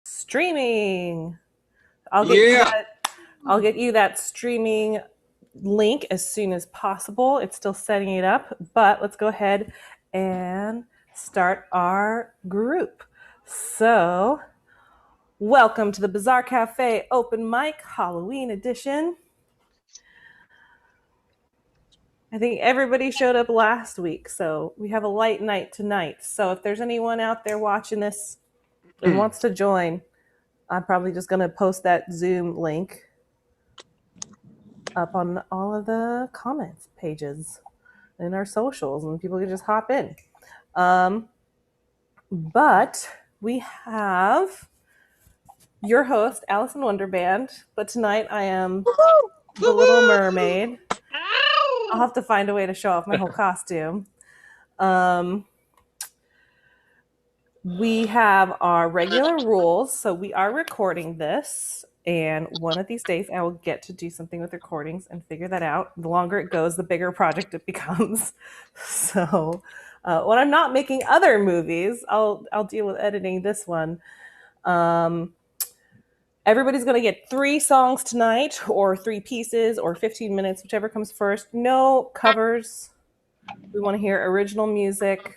Streaming. I'll get you Yeah. that. I'll get you that streaming link as soon as possible. It's still setting it up, but let's go ahead and start our group. So, welcome to the Bazaar Cafe Open Mic Halloween edition. I think everybody showed up last week, so we have a light night tonight. So, if there's anyone out there watching this and wants to join, I'm probably just going to post that Zoom link up on all of the comments pages in our socials, and people can just hop in. But we have your host, Alice in Wonderband, but tonight I am the Little Mermaid. I'll have to find a way to show off my whole costume. We have our regular rules, so we are recording this, and one of these days I will get to do something with recordings and figure that out. The longer it goes, the bigger project it becomes. So when I'm not making other movies, I'll deal with editing this one. Everybody's going to get 3 songs tonight, or 3 pieces, or 15 minutes, whichever comes first. No covers. We want to hear original music.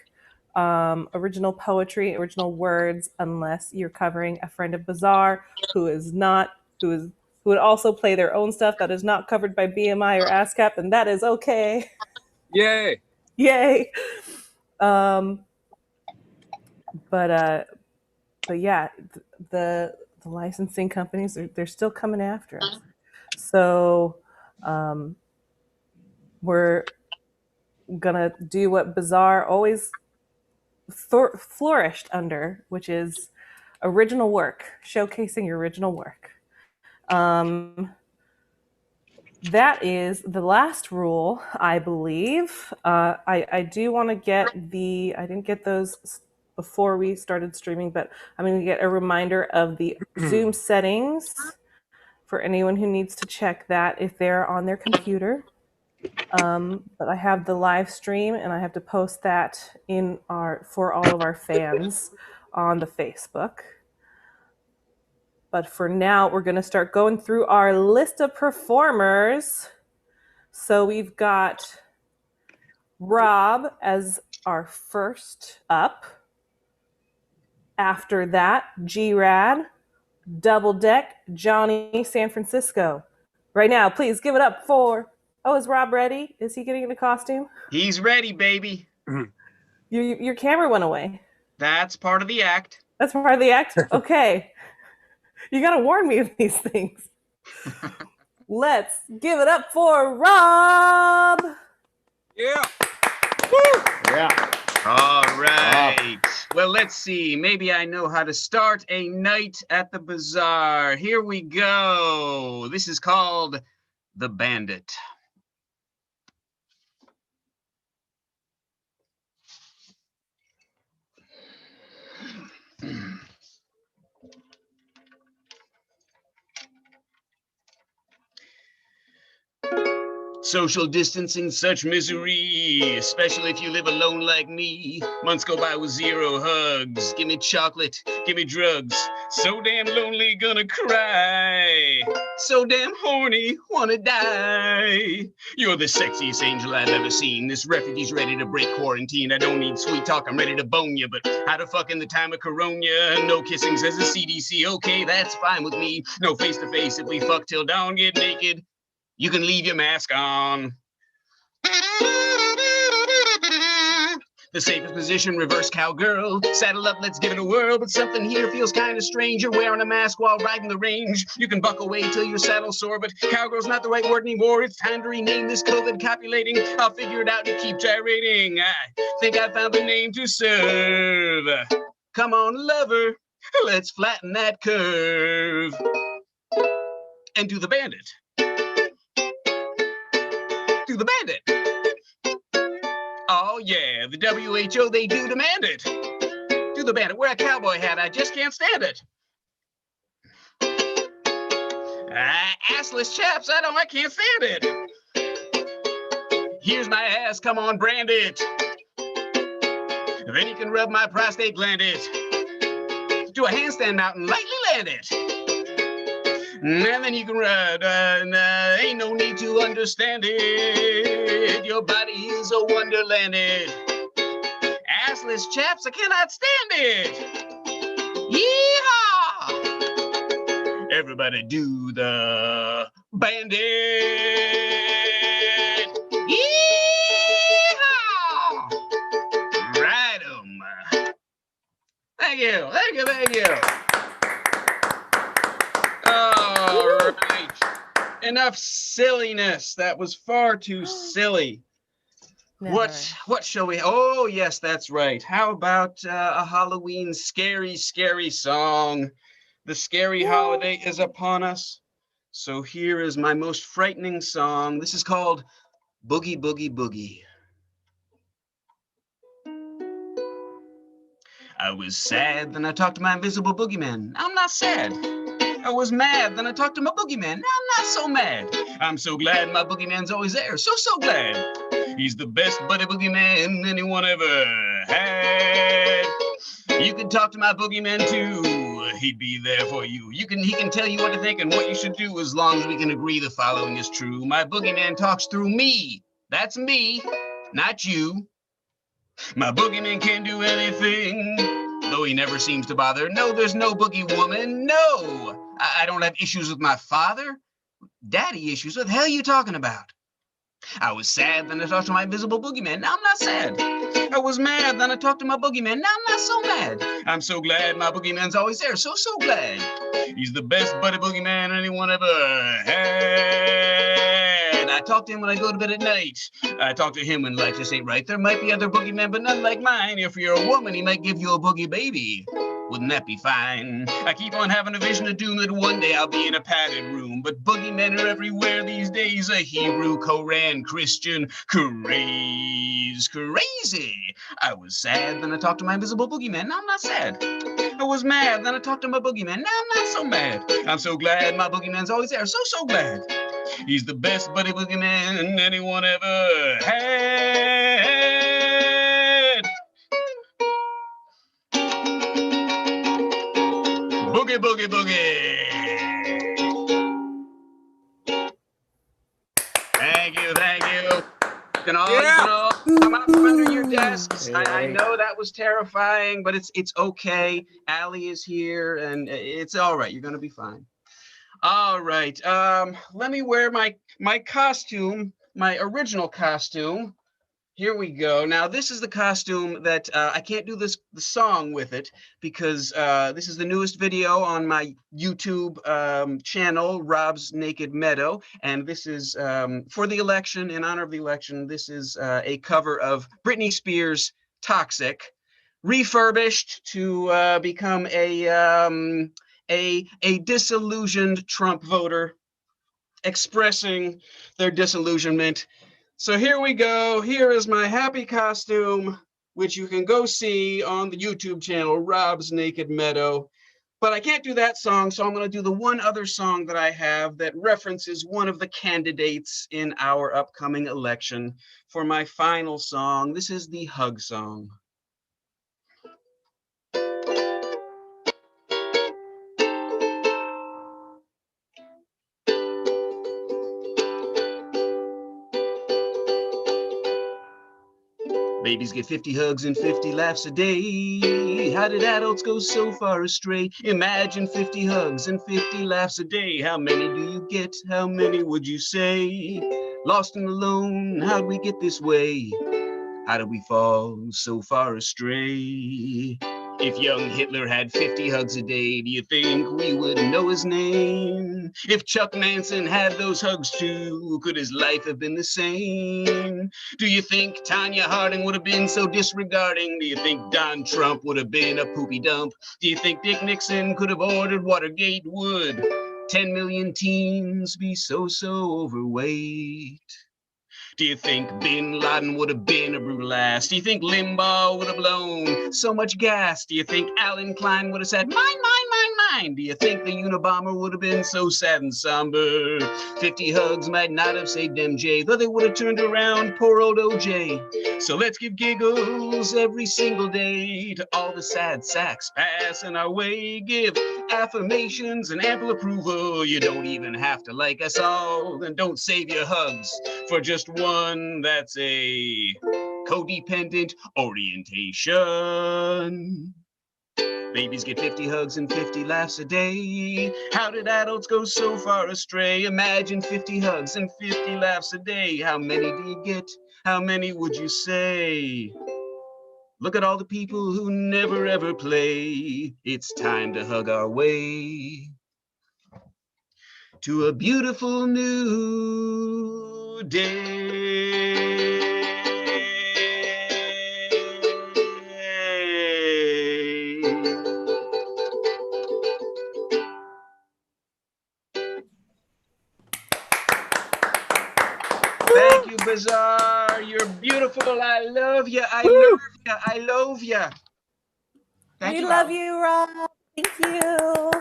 Original poetry, original words, unless you're covering a friend of Bazaar who would also play their own stuff that is not covered by BMI or ASCAP, and that is okay. Yay. Yay. But yeah, the licensing companies they're still coming after us. So we're gonna do what Bazaar always flourished under, which is original work, showcasing your original work. That is the last rule, I believe. I do want to get I didn't get those before we started streaming, but I'm going to get a reminder of the Zoom settings for anyone who needs to check that if they're on their computer. But I have the live stream, and I have to post that for all of our fans on the Facebook. But for now, we're going to start going through our list of performers. So we've got Rob as our first up. After that, G-Rad, Double Deck, Johnny, San Francisco. Right now, please give it up for... Oh, is Rob ready? Is he getting in a costume? He's ready, baby. Your camera went away. That's part of the act. That's part of the act? Okay. You got to warn me of these things. Let's give it up for Rob. Yeah. Woo. Yeah. All right. Well, let's see. Maybe I know how to start a night at the Bazaar. Here we go. This is called The Bandit. Social distancing, such misery, especially if you live alone like me. Months go by with 0 hugs. Give me chocolate, give me drugs. So damn lonely, gonna cry. So damn horny, wanna die. You're the sexiest angel I've ever seen. This refugee's ready to break quarantine. I don't need sweet talk, I'm ready to bone you. But how to fuck in the time of corona? No kissing, says the CDC. Okay, that's fine with me. No face to face if we fuck till dawn, get naked. You can leave your mask on. The safest position, reverse cowgirl. Saddle up, let's give it a whirl. But something here feels kind of strange. You're wearing a mask while riding the range. You can buck away till your saddle's sore, but cowgirl's not the right word anymore. It's time to rename this COVID copulating. I'll figure it out and keep gyrating. I think I found the name to serve. Come on, lover, let's flatten that curve. And do the bandit. Do the bandit. Oh yeah, the WHO, they do demand it. Do the bandit, wear a cowboy hat, I just can't stand it. Assless chaps, I can't stand it. Here's my ass, come on, brand it. Then you can rub my prostate gland it. Do a handstand mountain, lightly understand it. And then you can ride, ain't no need to understand it. Your body is a wonderland. Assless chaps, I cannot stand it. Yeehaw! Everybody do the bandit. Yeehaw! Ride 'em. Thank you, thank you, thank you. All right. Enough silliness. That was far too silly. Never. What shall we? Oh, yes, that's right. How about a Halloween scary, scary song? The scary holiday is upon us. So here is my most frightening song. This is called Boogie Boogie Boogie. I was sad, then I talked to my invisible boogeyman. I'm not sad. I was mad, then I talked to my boogeyman. Now I'm not so mad. I'm so glad my boogeyman's always there. So glad. He's the best buddy boogeyman anyone ever had. You can talk to my boogeyman too. He'd be there for you. He can tell you what to think and what you should do as long as we can agree the following is true. My boogeyman talks through me. That's me, not you. My boogeyman can do anything, though he never seems to bother. No, there's no boogie woman. No, I don't have issues with my father. Daddy issues. What the hell are you talking about? I was sad, then I talked to my invisible boogeyman. Now I'm not sad. I was mad, then I talked to my boogeyman. Now I'm not so mad. I'm so glad my boogeyman's always there. So glad. He's the best buddy boogeyman anyone ever had. I talk to him when I go to bed at night. I talk to him when life just ain't right. There might be other boogeymen, but none like mine. If you're a woman, he might give you a boogie baby. Wouldn't that be fine? I keep on having a vision of doom that one day I'll be in a padded room. But boogeymen are everywhere these days. A Hebrew, Koran, Christian, crazy. I was sad, then I talked to my invisible boogeyman. Now I'm not sad. I was mad, then I talked to my boogeyman. Now I'm not so mad. I'm so glad my boogeyman's always there. So glad. He's the best buddy boogeyman anyone ever had. Boogie, boogie, boogie. Thank you. You can all come out from under your desks. I know that was terrifying, but it's okay. Allie is here, and it's all right. You're gonna be fine. All right. Let me wear my costume, my original costume. Here we go. Now, this is the costume that I can't do the song with it because this is the newest video on my YouTube channel, Rob's Naked Meadow. And this is for the election, in honor of the election. This is a cover of Britney Spears' Toxic, refurbished to become a disillusioned Trump voter expressing their disillusionment. So here we go. Here is my happy costume, which you can go see on the YouTube channel, Rob's Naked Meadow. But I can't do that song, so I'm going to do the one other song that I have that references one of the candidates in our upcoming election for my final song. This is the hug song. Babies get 50 hugs and 50 laughs a day. How did adults go so far astray? Imagine 50 hugs and 50 laughs a day. How many do you get? How many would you say? Lost and alone, how'd we get this way? How did we fall so far astray? If young Hitler had 50 hugs a day, do you think we would know his name? If Chuck Manson had those hugs too, could his life have been the same? Do you think Tanya Harding would have been so disregarding? Do you think Don Trump would have been a poopy dump? Do you think Dick Nixon could have ordered Watergate? Would 10 million teens be so overweight? Do you think Bin Laden would have been a brutal ass? Do you think Limbaugh would have blown so much gas? Do you think Alan Klein would have said, mine? Do you think the Unabomber would have been so sad and somber? 50 hugs might not have saved MJ, though they would have turned around poor old OJ. So let's give giggles every single day to all the sad sacks passing our way. Give affirmations and ample approval. You don't even have to like us all, and don't save your hugs for just one that's a codependent orientation. Babies get 50 hugs and 50 laughs a day. How did adults go so far astray? Imagine 50 hugs and 50 laughs a day. How many do you get? How many would you say? Look at all the people who never ever play. It's time to hug our way to a beautiful new day. Thank you, Bazaar. You're beautiful. I love you. I love you. I love you. Thank We you, love Al. you, Rob. Thank you.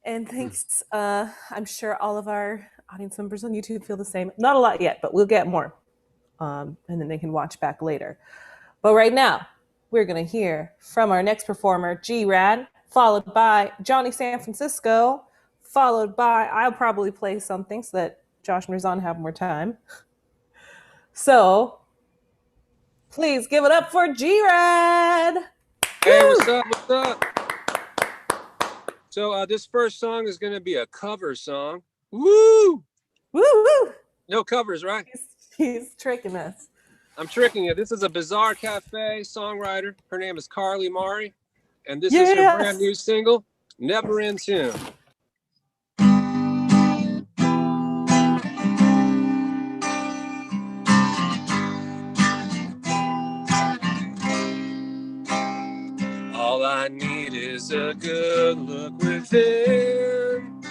And thanks. I'm sure all of our audience members on YouTube feel the same. Not a lot yet, but we'll get more. And then they can watch back later. But right now, we're going to hear from our next performer, G-Rad, followed by Johnny San Francisco, followed by, I'll probably play something so that Josh and Rizan have more time. So please give it up for G-Rad. Hey, what's up? What's up? So this first song is going to be a cover song. Woo! Woo woo! No covers, right? He's tricking us. I'm tricking you. This is a Bazaar Cafe songwriter. Her name is Carly Mari. And this is her brand new single, Never in Tune. All I need is a good look within.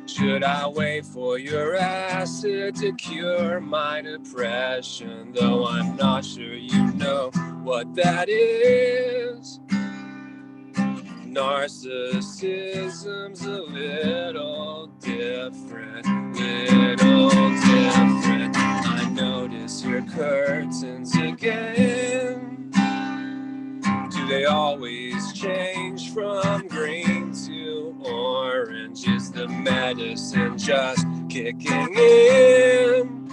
Should I wait for your acid to cure my depression? Though I'm not sure you know what that is. Narcissism's a little different, I notice your curtains again. Do they always change from green to orange? Is the medicine just kicking in?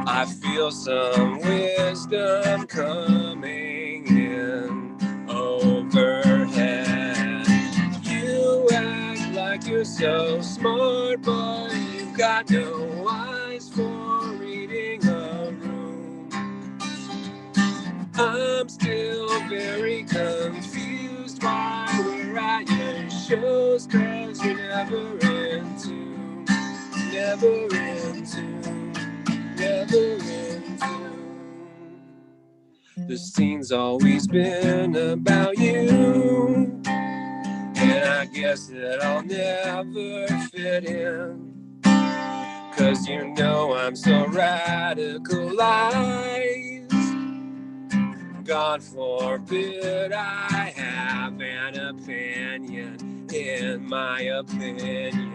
I feel some wisdom coming in overhead. You act like you're so smart, but you've got no eyes for reading a room. I'm still very confused why we're at your shows, 'cause you're never in tune, never in tune, never in tune. The scene's always been about you, and I guess that I'll never fit in, 'cause you know I'm so radicalized. God forbid I have an opinion, in my opinion.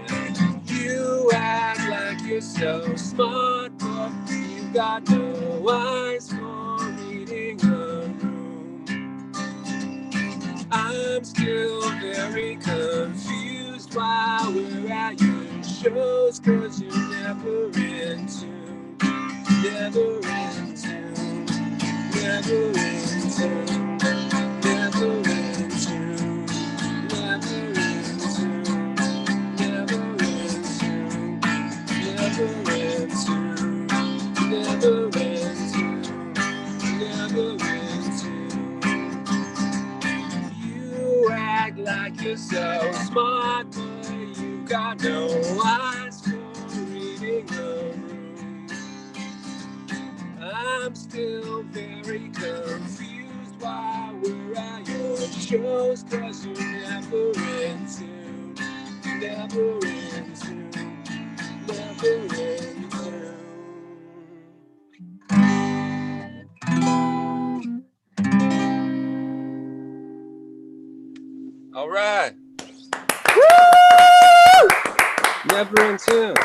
You act like you're so smart, but you got no eyes for reading a room. I'm still very confused while we're at your shows, 'cause you're never in tune, never in tune, never in tune, never in tune, never in tune, never in tune, never in tune, never in tune, never in tune. You act like you're so smart, but you got no eyes for reading the room. I'm still very confused while we're at your shows, 'cause you're never in tune, never in tune, never in tune. All right. Woo! Never in tune.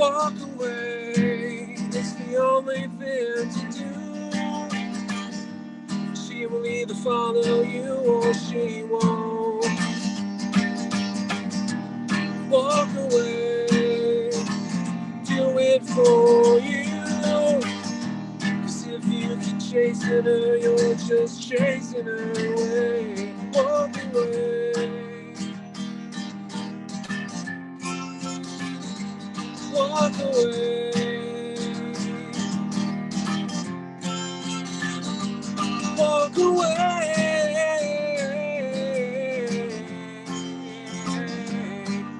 walk away. It's the only thing to do. She will either follow you or she won't. Walk away, do it for you. 'Cause if you keep chasing her, you're just chasing her away. Walk away. Walk away. Walk away.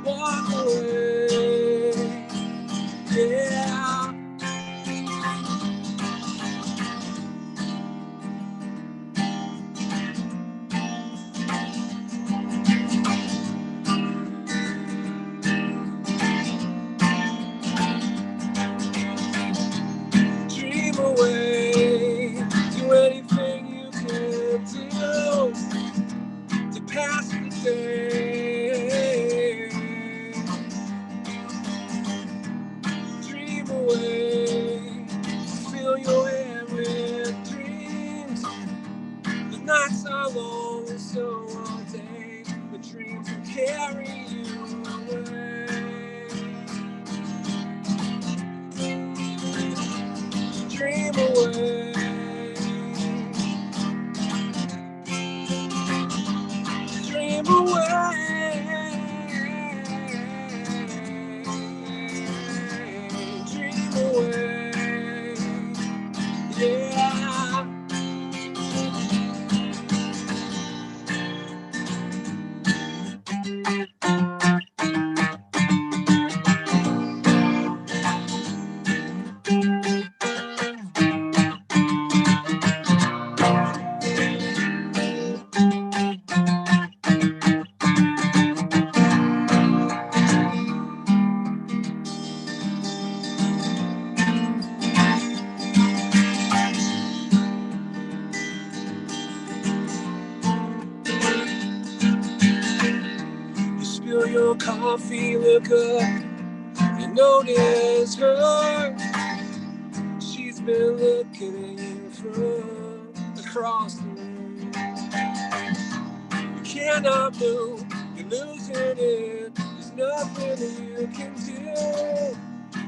Walk away. Yeah. Dream away. Do anything you can do to pass the day. Dream away. Fill your head with dreams. The nights are long and so all day. The dreams will carry you away. Dream away. Dream away. Dream away. Yeah. You spill your coffee, look up, you notice her. She's been looking at you from across the room. You cannot move, you're losing it. There's nothing that you can do.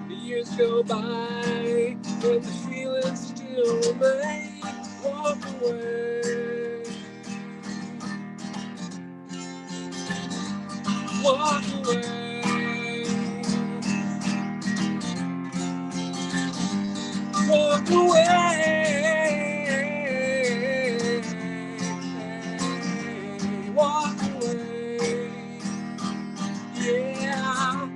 The years go by, but the feelings still remain. Walk away. Walk away. Walk away. Walk away. Yeah.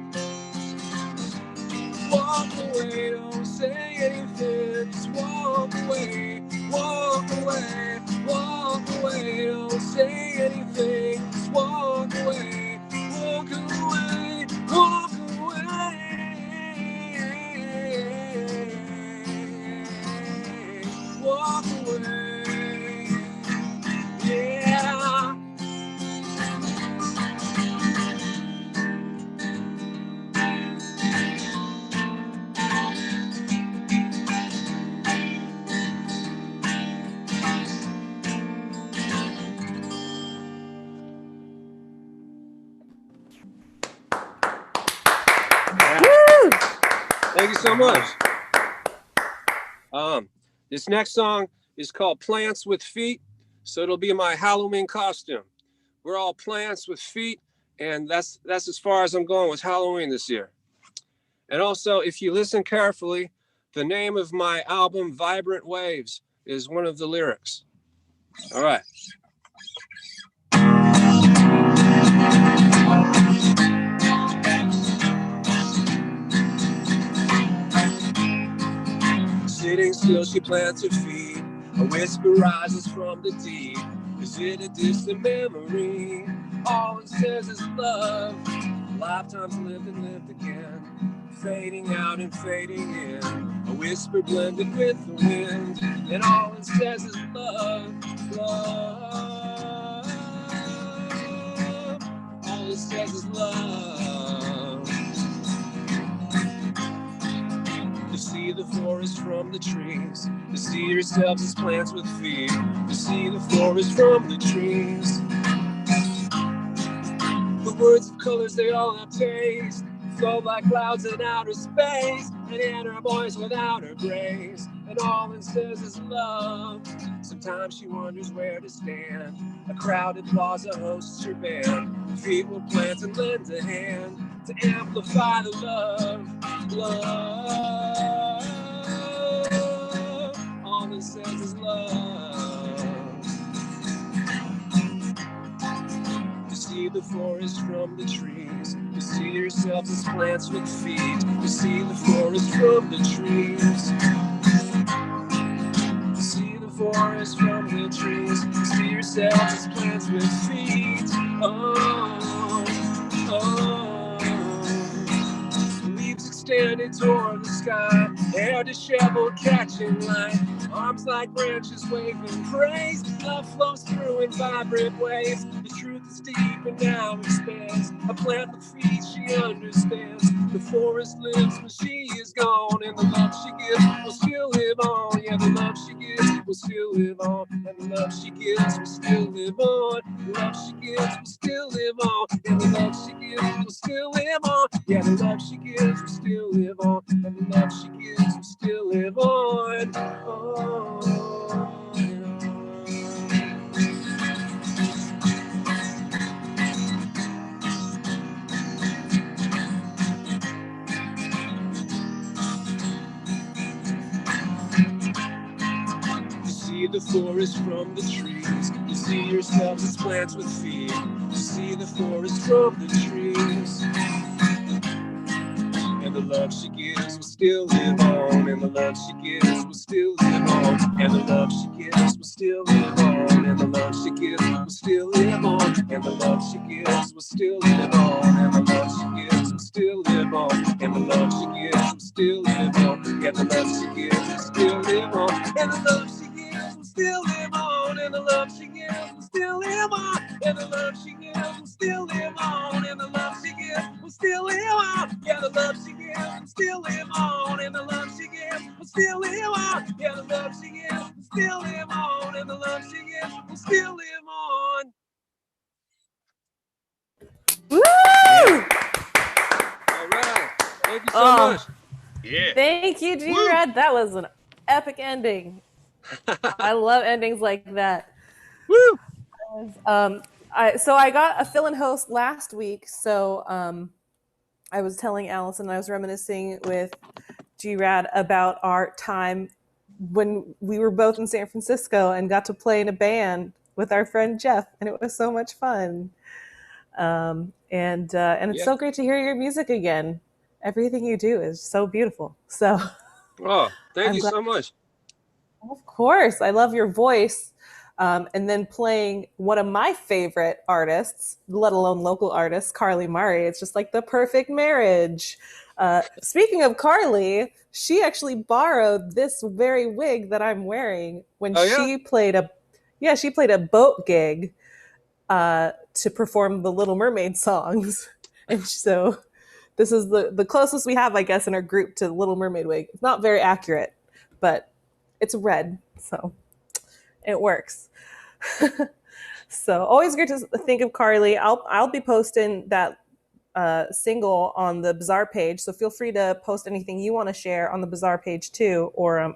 Walk away. Don't say anything. Just walk away. Walk away. Walk away. Don't say anything. Just walk away. Walk away. Walk away. Walk away. Yeah. Thank you so much. This next song is called Plants with Feet, so it'll be my Halloween costume. We're all plants with feet, and that's as far as I'm going with Halloween this year. And also, if you listen carefully, the name of my album, Vibrant Waves, is one of the lyrics. All right. Sitting still, she plants her feet. A whisper rises from the deep. Is it a distant memory? All it says is love. Lifetimes lived and lived again. Fading out and fading in. A whisper blended with the wind. And all it says is love, love. All it says is love. forest from the trees, to see yourselves as plants with feet, to see the forest from the trees. The words of colors, they all have taste, flow like clouds in outer space, and inner voice without her grace, and all it says is love. Sometimes she wonders where to stand. A crowded plaza hosts her band. Feet will plant and lend a hand to amplify the love. Love. All it says is love. To see the forest from the trees, to see yourselves as plants with feet, to see the forest from the trees, to see the forest from the trees, to see yourselves as plants with feet. Oh, oh. Leaves extended toward the sky, hair disheveled, catching light, arms like branches waving praise. Love flows through in vibrant waves. The truth is deep and now expands. A plant with feet she understands. The forest lives when she is gone, and the love she gives will still live on. Yeah, the love she gives will still live on, and the love she gives will still live on. The love she gives will still live on, and the love she gives will still live on. Yeah, the love she gives will still live on, and the love she gives will still live on. Oh, see the forest from the trees, you see yourselves as plants with feet, you see the forest from the trees, and the love she gives will still live on, and the love she gives will still live on, and the love she gives will still live on, and the love she gives will still live on, and the love she gives will still live on, and the love she gives will still live on, and the love she gives will still live on, and the love she gives will still live on, and the love she gives will still live on, and the love she gives will still live on, and the love she gives will still live on, and the love she gives will still live on. Yeah, the love she gives will still live on, and the love she gives will still live on. Yeah, the love she gives will still live on, and the love she gives will still live on. Woo! All right. Thank you so much. Yeah. Thank you, G-Rad. That was an epic ending. I love endings like that. Woo! So I got a fill-in host last week. So I was telling Allison, I was reminiscing with G-Rad about our time when we were both in San Francisco and got to play in a band with our friend Jeff, and it was so much fun. And it's so great to hear your music again. Everything you do is so beautiful. So, thank you so much. Of course, I love your voice. And then playing one of my favorite artists, let alone local artists, Carly Murray. It's just like the perfect marriage. Speaking of Carly, she actually borrowed this very wig that I'm wearing when she played a boat gig to perform the Little Mermaid songs. And so this is the closest we have, I guess, in our group to the Little Mermaid wig. It's not very accurate, but it's red, so it works. So always great to think of Carly. I'll be posting that single on the Bazaar page, so feel free to post anything you want to share on the Bazaar page too, or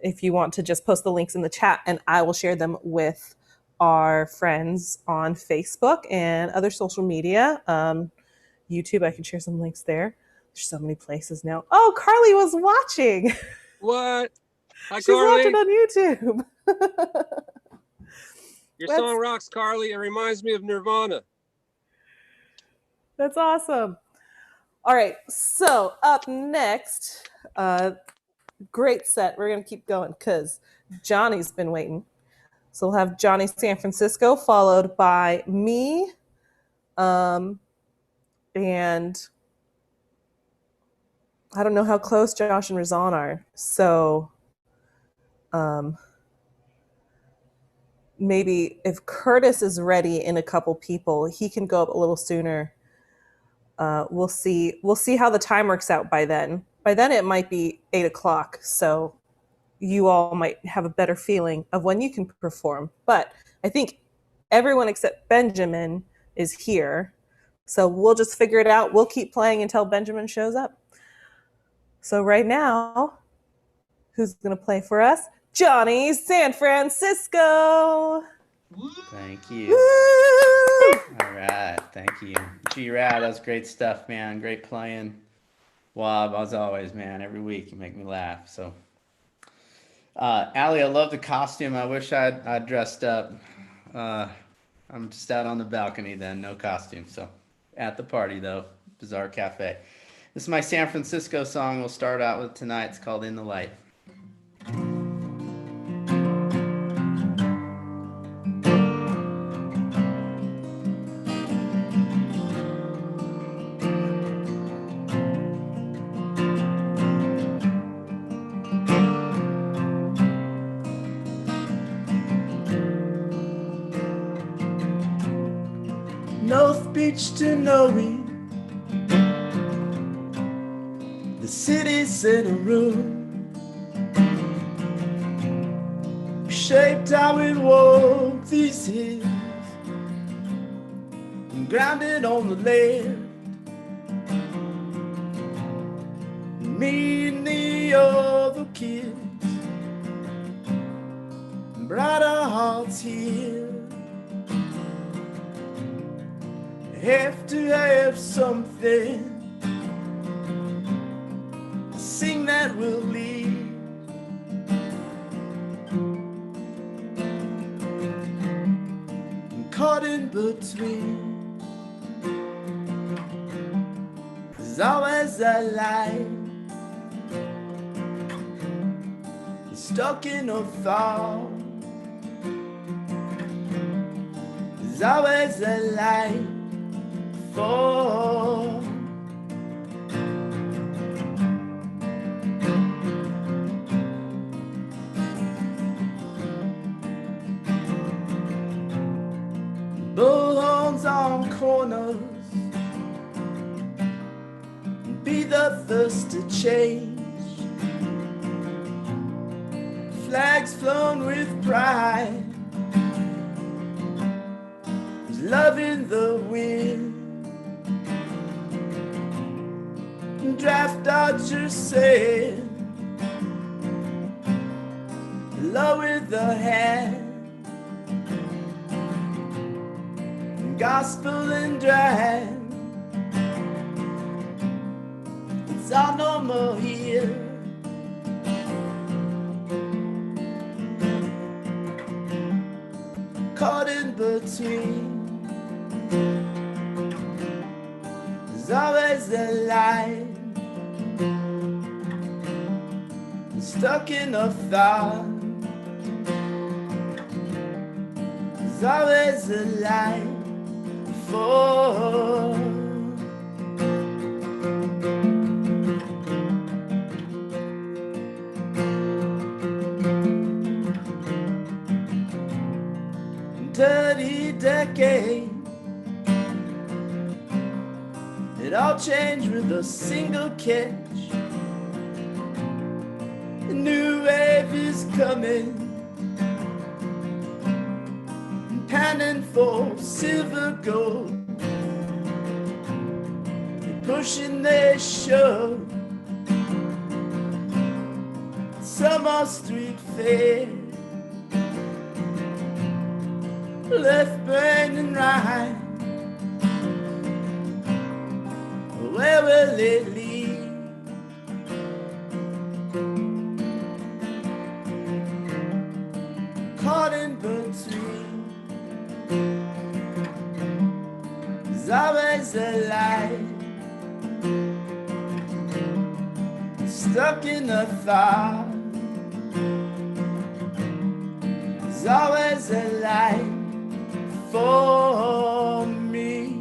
if you want to just post the links in the chat, and I will share them with our friends on Facebook and other social media. YouTube, I can share some links there. There's so many places now. Oh, Carly was watching. What? Hi, She's Carly. watching on YouTube. Your song rocks, Carly. It reminds me of Nirvana. That's awesome. All right, so up next, great set. We're going to keep going because Johnny's been waiting. So we'll have Johnny San Francisco, followed by me, and I don't know how close Josh and Razan are. So maybe if Curtis is ready in a couple people, he can go up a little sooner. We'll see how the time works out by then. by then it might be 8 o'clock. So you all might have a better feeling of when you can perform. But I think everyone except Benjamin is here. So we'll just figure it out. We'll keep playing until Benjamin shows up. So right now, who's going to play for us? Johnny San Francisco. Thank you. Woo! All right. Thank you. G-Rad, that was great stuff, man. Great playing. Wob, as always, man. Every week you make me laugh. So, Allie, I love the costume. I wish I'd dressed up. I'm just out on the balcony then, no costume. So, at the party though, Bazaar Cafe. This is my San Francisco song we'll start out with tonight. It's called In the Light. North Beach to Noe, the city's in a room, shaped how we walk these hills, and grounded on the land. Me and the other kids, brighter hearts here. Have to have something to sing that will lead. I'm caught in between. There's always a light, stuck in a thought. There's always a light. Bullhorns on corners, be the first to change. Flags flown with pride, there's love in the wind. Draft dodgers said, low with the hand, gospel and drag. It's all normal here. Caught in between, there's always a light. Stuck in a thought, there's always a light for. Dirty decade, it all changed with a single catch. A new wave is coming, panning for silver gold. They're pushing their shove, summer street fair. Left brain and right, where will it lead? Caught in between, there's always a light. Stuck in a thought, there's always a light for me.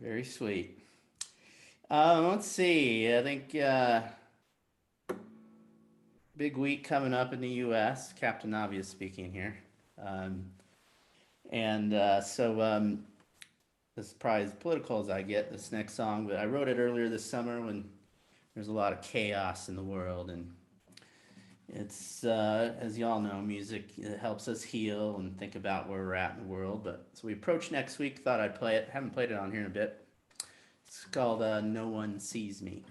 Very sweet. Let's see. I think big week coming up in the U.S. Captain Obvious speaking here, um, and this is probably as political as I get. This next song, but I wrote it earlier this summer when there's a lot of chaos in the world, and it's as y'all know, music helps us heal and think about where we're at in the world. But so we approach next week. Thought I'd play it. Haven't played it on here in a bit. It's called "No One Sees Me."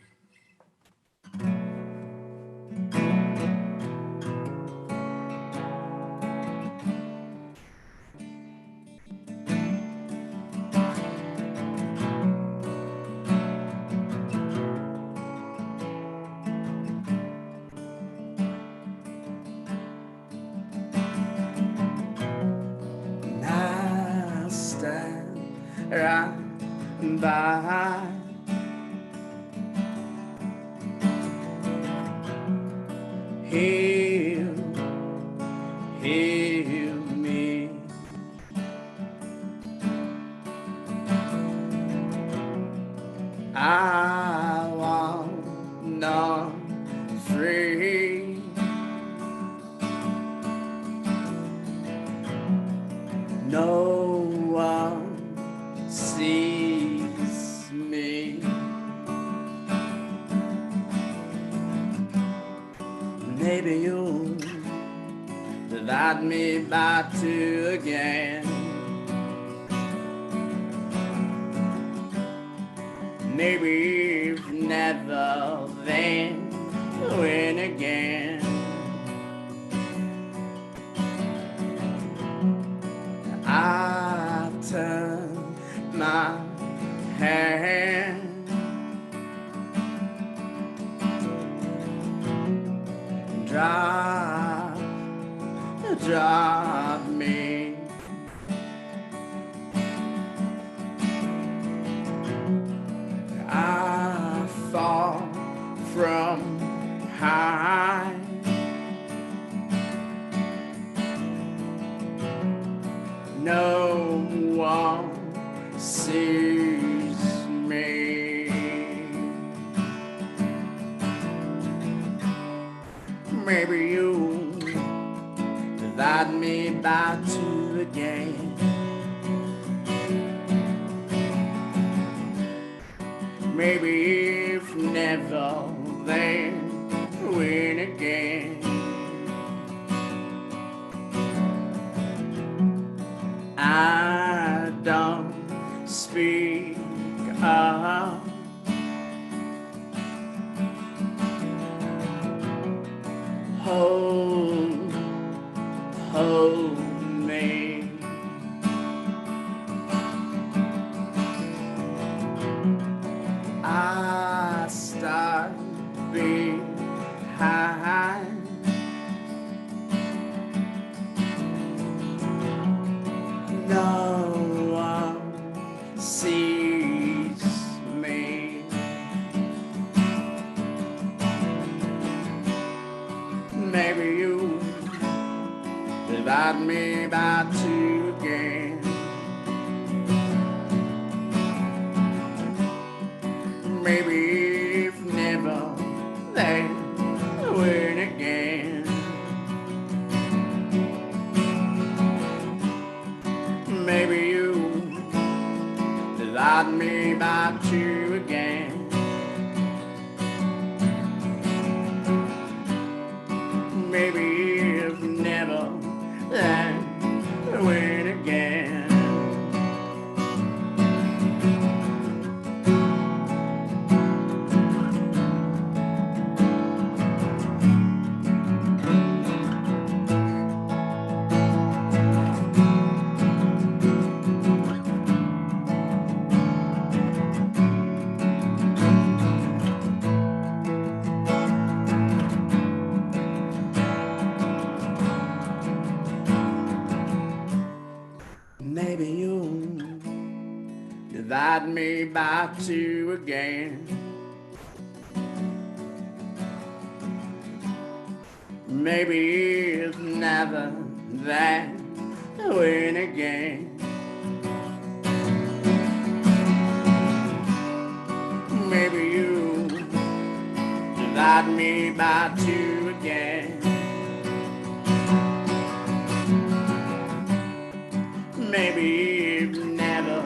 I stand right by. Heal, heal me. I want none free. No one sees me. Maybe you'll divide me by two again. Maybe if never, then when again. I turn my hand. Drop me. I fall from high. No one sees me. Maybe you divide me by two again. Maybe if never, then when again. I don't speak up. Hold me. I start behind. No one sees me. Maybe you divide me by two again. Maybe if never, then when again. Maybe you divide me by two again. Maybe if never, then when again. Maybe you'll divide me by two again. Maybe if never, then when again. got me about you again. Maybe never,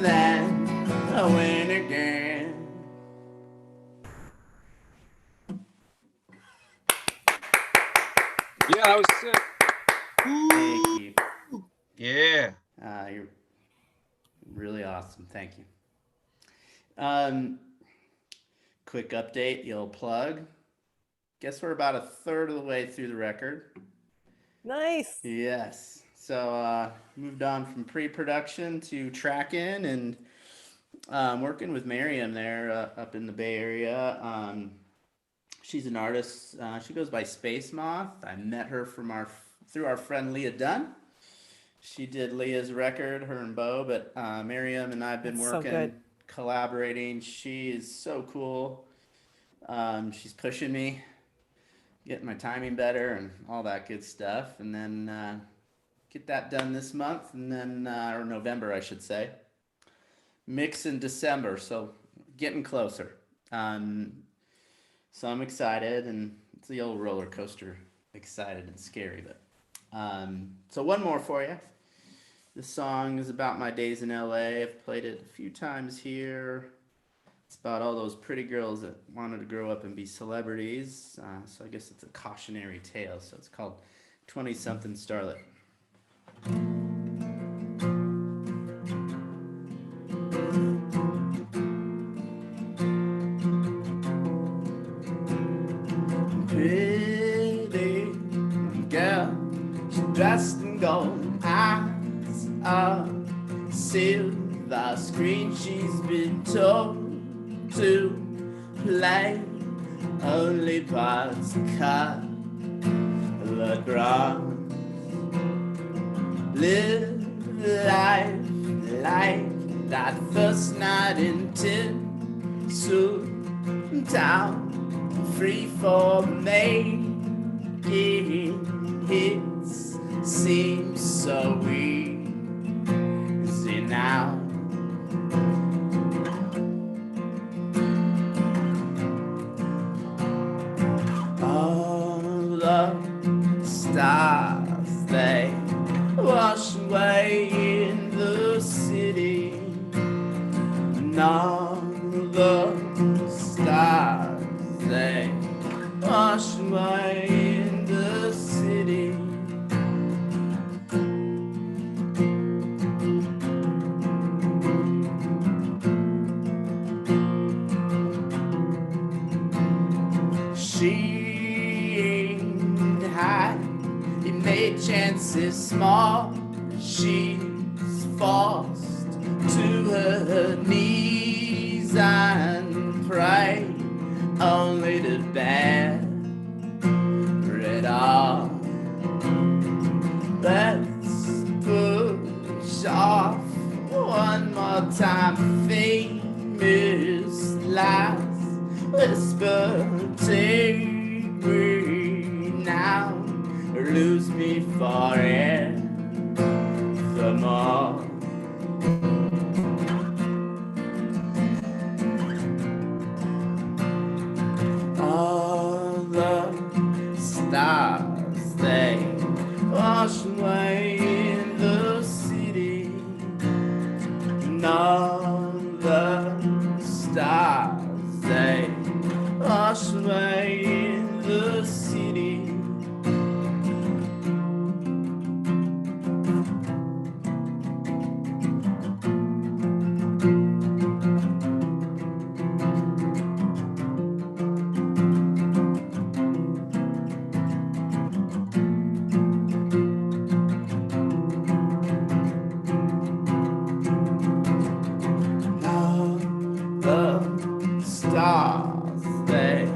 then I win again. Yeah, that was sick. Thank you. Yeah. You're really awesome. Thank you. Quick update, the old plug. Guess we're about a third of the way through the record. Nice. Yes. So moved on from pre-production to track-in and working with Miriam there up in the Bay Area. She's an artist. She goes by Space Moth. I met her through our friend Leah Dunn. She did Leah's record, her and Bo, but Miriam and I have been That's so working, good. collaborating. She is so cool. She's pushing me, getting my timing better and all that good stuff. And then get that done this month, and then or November, I should say. Mix in December, so getting closer. So I'm excited, and it's the old roller coaster, excited and scary. But so one more for you. This song is about my days in LA. I've played it a few times here. It's about all those pretty girls that wanted to grow up and be celebrities. So I guess it's a cautionary tale. So it's called 20-something Starlet. Pretty girl, she's dressed in gold, eyes are silver screen. She's been told to play only parts cut the grass. Live life like that first night in Town, free for making hits seems so easy now. All the stars, they wash away in the city. And all the stars, they wash away in the city. She ain't high, it made chances small. She's forced to her knees and pray only to bear it all. Let's push off one more time. Famous lies whisper, take me now or lose me forevermore. All the stars, they wash away in the city. And all the stars, they wash away in the city. All the stars, they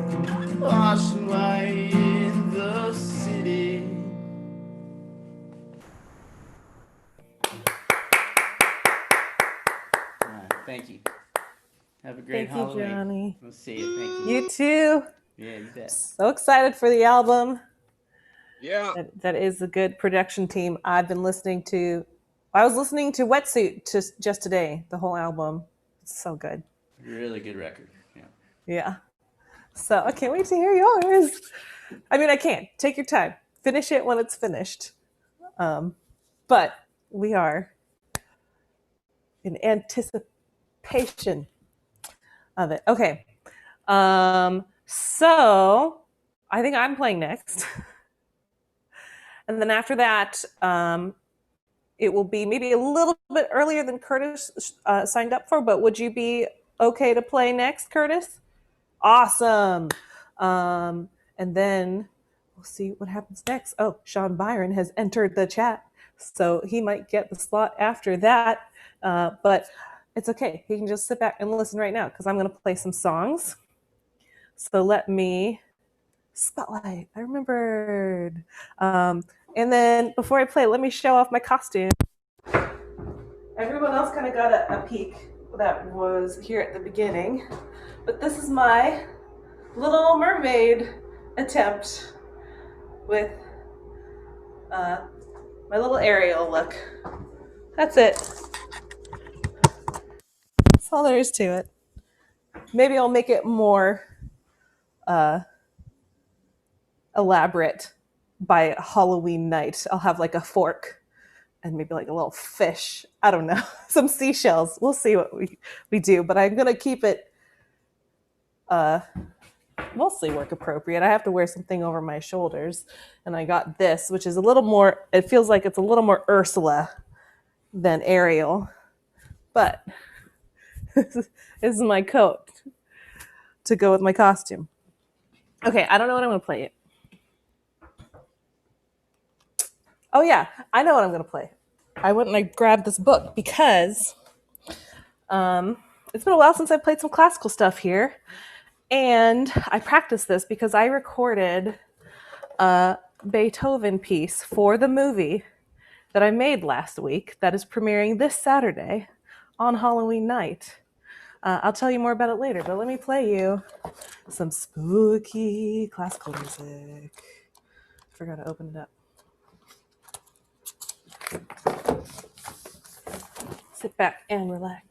wash away in the city. All right, thank you. Have a great Thank you, Halloween. Johnny. We'll see you. Thank you. You too. Yeah, you bet. So excited for the album. Yeah. That is a good production team. I was listening to Wetsuit just today, the whole album. It's so good. Really good record. Yeah. Yeah. So I can't wait to hear yours. I mean, I can't. Take your time. Finish it when it's finished. But we are in anticipation of it. Okay. So I think I'm playing next. And then after that, it will be maybe a little bit earlier than Curtis signed up for, but would you be okay to play next, Curtis? Awesome. And then we'll see what happens next. Oh, Sean Byron has entered the chat, so he might get the slot after that. But it's okay. He can just sit back and listen right now because I'm going to play some songs. So let me spotlight. I remembered. And then before I play, let me show off my costume. Everyone else kind of got a peek that was here at the beginning, but this is my Little Mermaid attempt with my little Ariel look. That's it. That's all there is to it. Maybe I'll make it more elaborate by Halloween night. I'll have like a fork and maybe like a little fish. I don't know. Some seashells. We'll see what we do. But I'm going to keep it mostly work appropriate. I have to wear something over my shoulders. And I got this, which is a little more, it feels like it's a little more Ursula than Ariel. But this is my coat to go with my costume. Okay, I don't know what I'm going to play yet. Oh yeah, I know what I'm going to play. I went and I grabbed this book because it's been a while since I played some classical stuff here. And I practiced this because I recorded a Beethoven piece for the movie that I made last week that is premiering this Saturday on Halloween night. I'll tell you more about it later, but let me play you some spooky classical music. Forgot to open it up. Sit back and relax.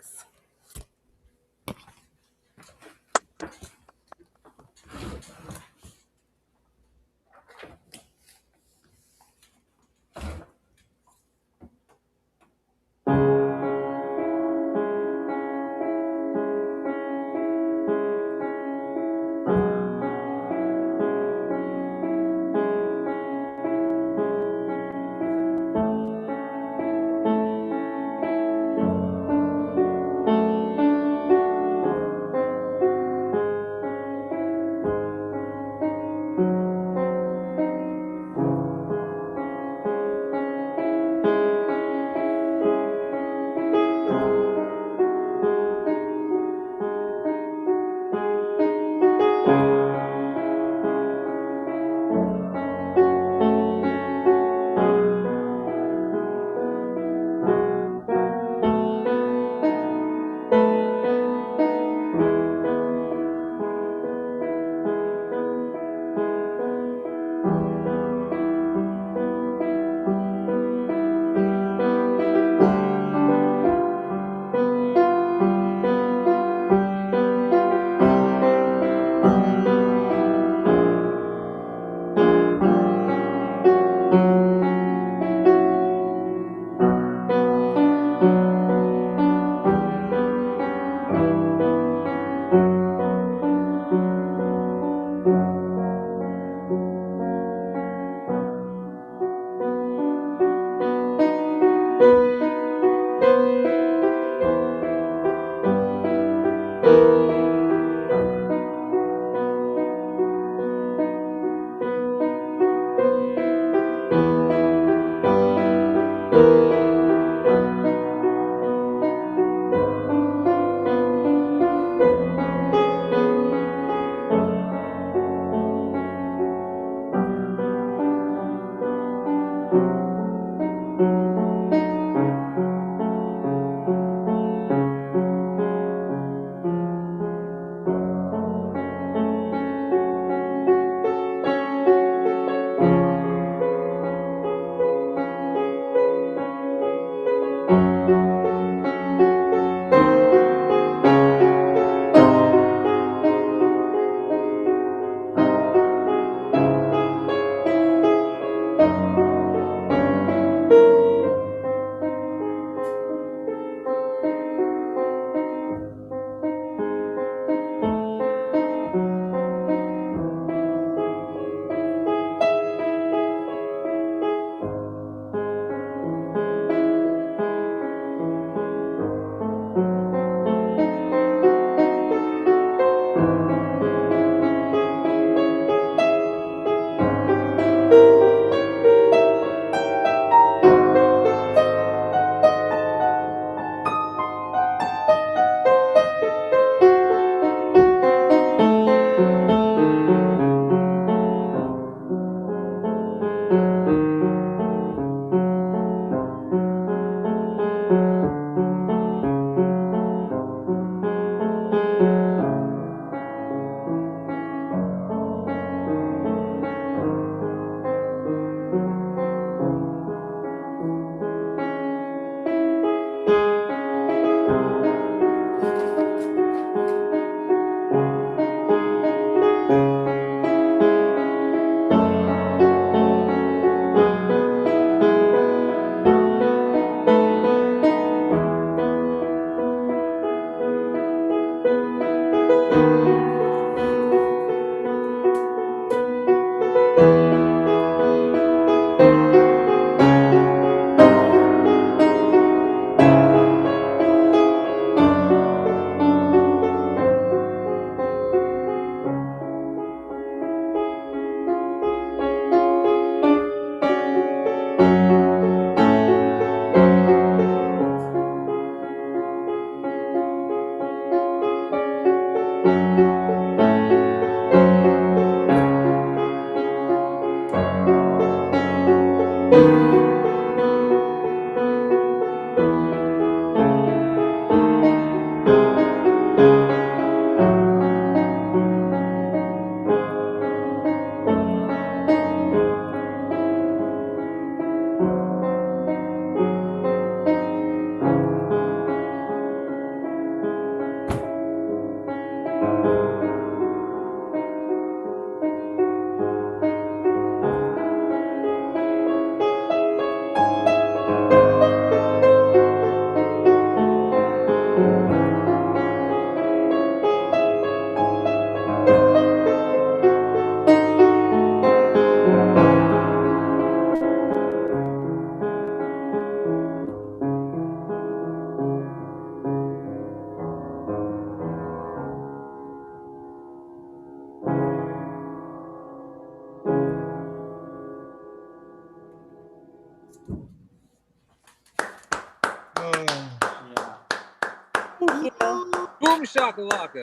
shakalaka.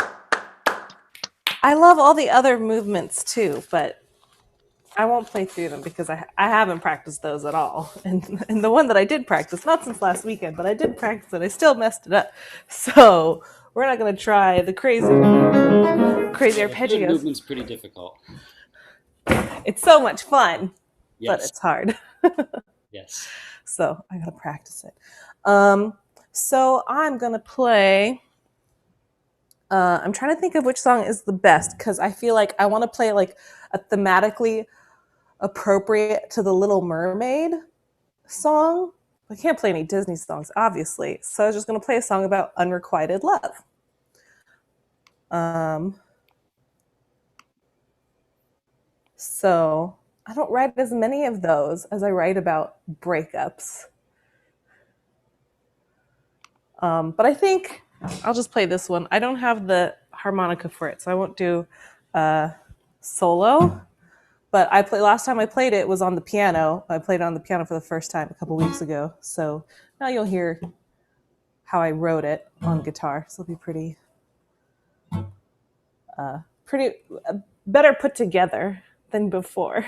I love all the other movements too, but I won't play through them because I haven't practiced those at all. And the one that I did practice, not since last weekend, but I did practice it, I still messed it up. So we're not going to try the crazy The arpeggios. movement's pretty difficult. It's so much fun, but Yes. it's hard. Yes. So I got to practice it. So I'm going to play. I'm trying to think of which song is the best because I feel like I want to play like a thematically appropriate to the Little Mermaid song. I can't play any Disney songs, obviously. So I was just going to play a song about unrequited love. So I don't write as many of those as I write about breakups. But I think I'll just play this one. I don't have the harmonica for it, so I won't do solo. But last time I played it was on the piano. I played it on the piano for the first time a couple weeks ago. So now you'll hear how I wrote it on guitar. So it'll be pretty better put together than before.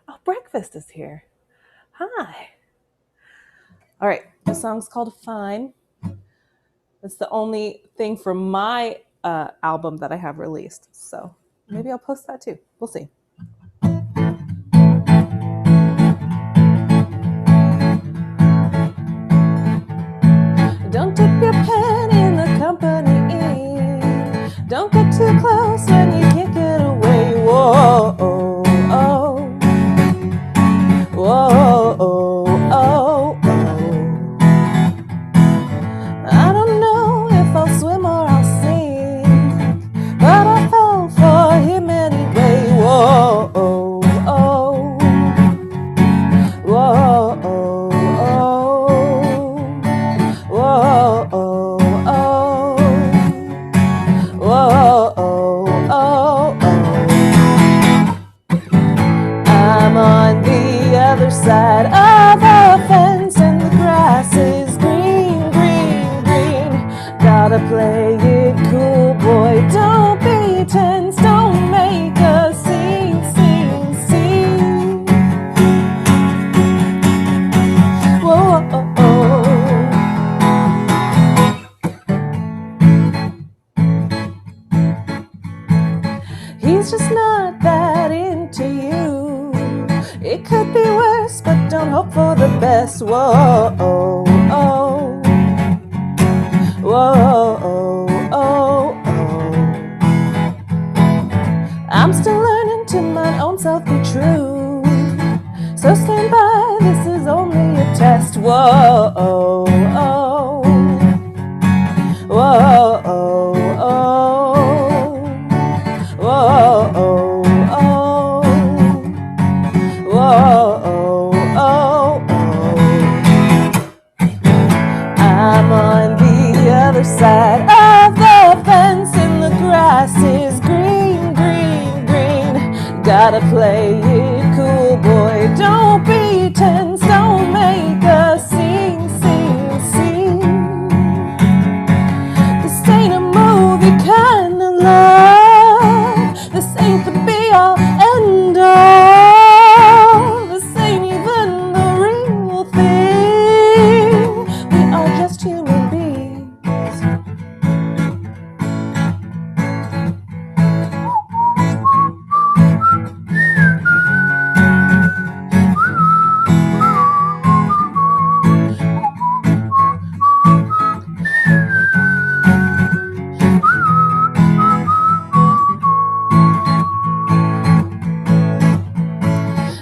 Oh, breakfast is here. Hi. All right, the song's called Fine. It's the only thing from my album that I have released. So maybe I'll post that too. We'll see. Don't dip your pen in the company. Don't get too close when you can't get away. Whoa, oh, oh. Whoa, oh, oh, oh. I don't know if I'll swim or I'll sink, but I fell for him anyway. Whoa, oh, oh. Whoa, oh, oh. Whoa, oh, oh. Whoa, oh, oh, oh. I'm on the other side of the fence and the grass is green, green, green. Gotta play it cool, boy, don't be tense, don't make a scene, scene, scene. Whoa, oh, oh. He's just not that into you. It could be worse, but don't hope for the best. Whoa, oh, oh. Whoa, oh, oh, oh. I'm still learning to my own self be true. So stand by, this is only a test. Whoa, oh, oh. Whoa, oh, oh. Whoa, oh, oh. Whoa, oh, oh, oh. I'm on the other side of the fence and the grass is green, green, green. Gotta play it cool, boy, don't be tense, don't make a scene, scene, scene. This ain't a movie kind of love. This ain't the be-all, end-all. This ain't even the real thing. We are just human beings.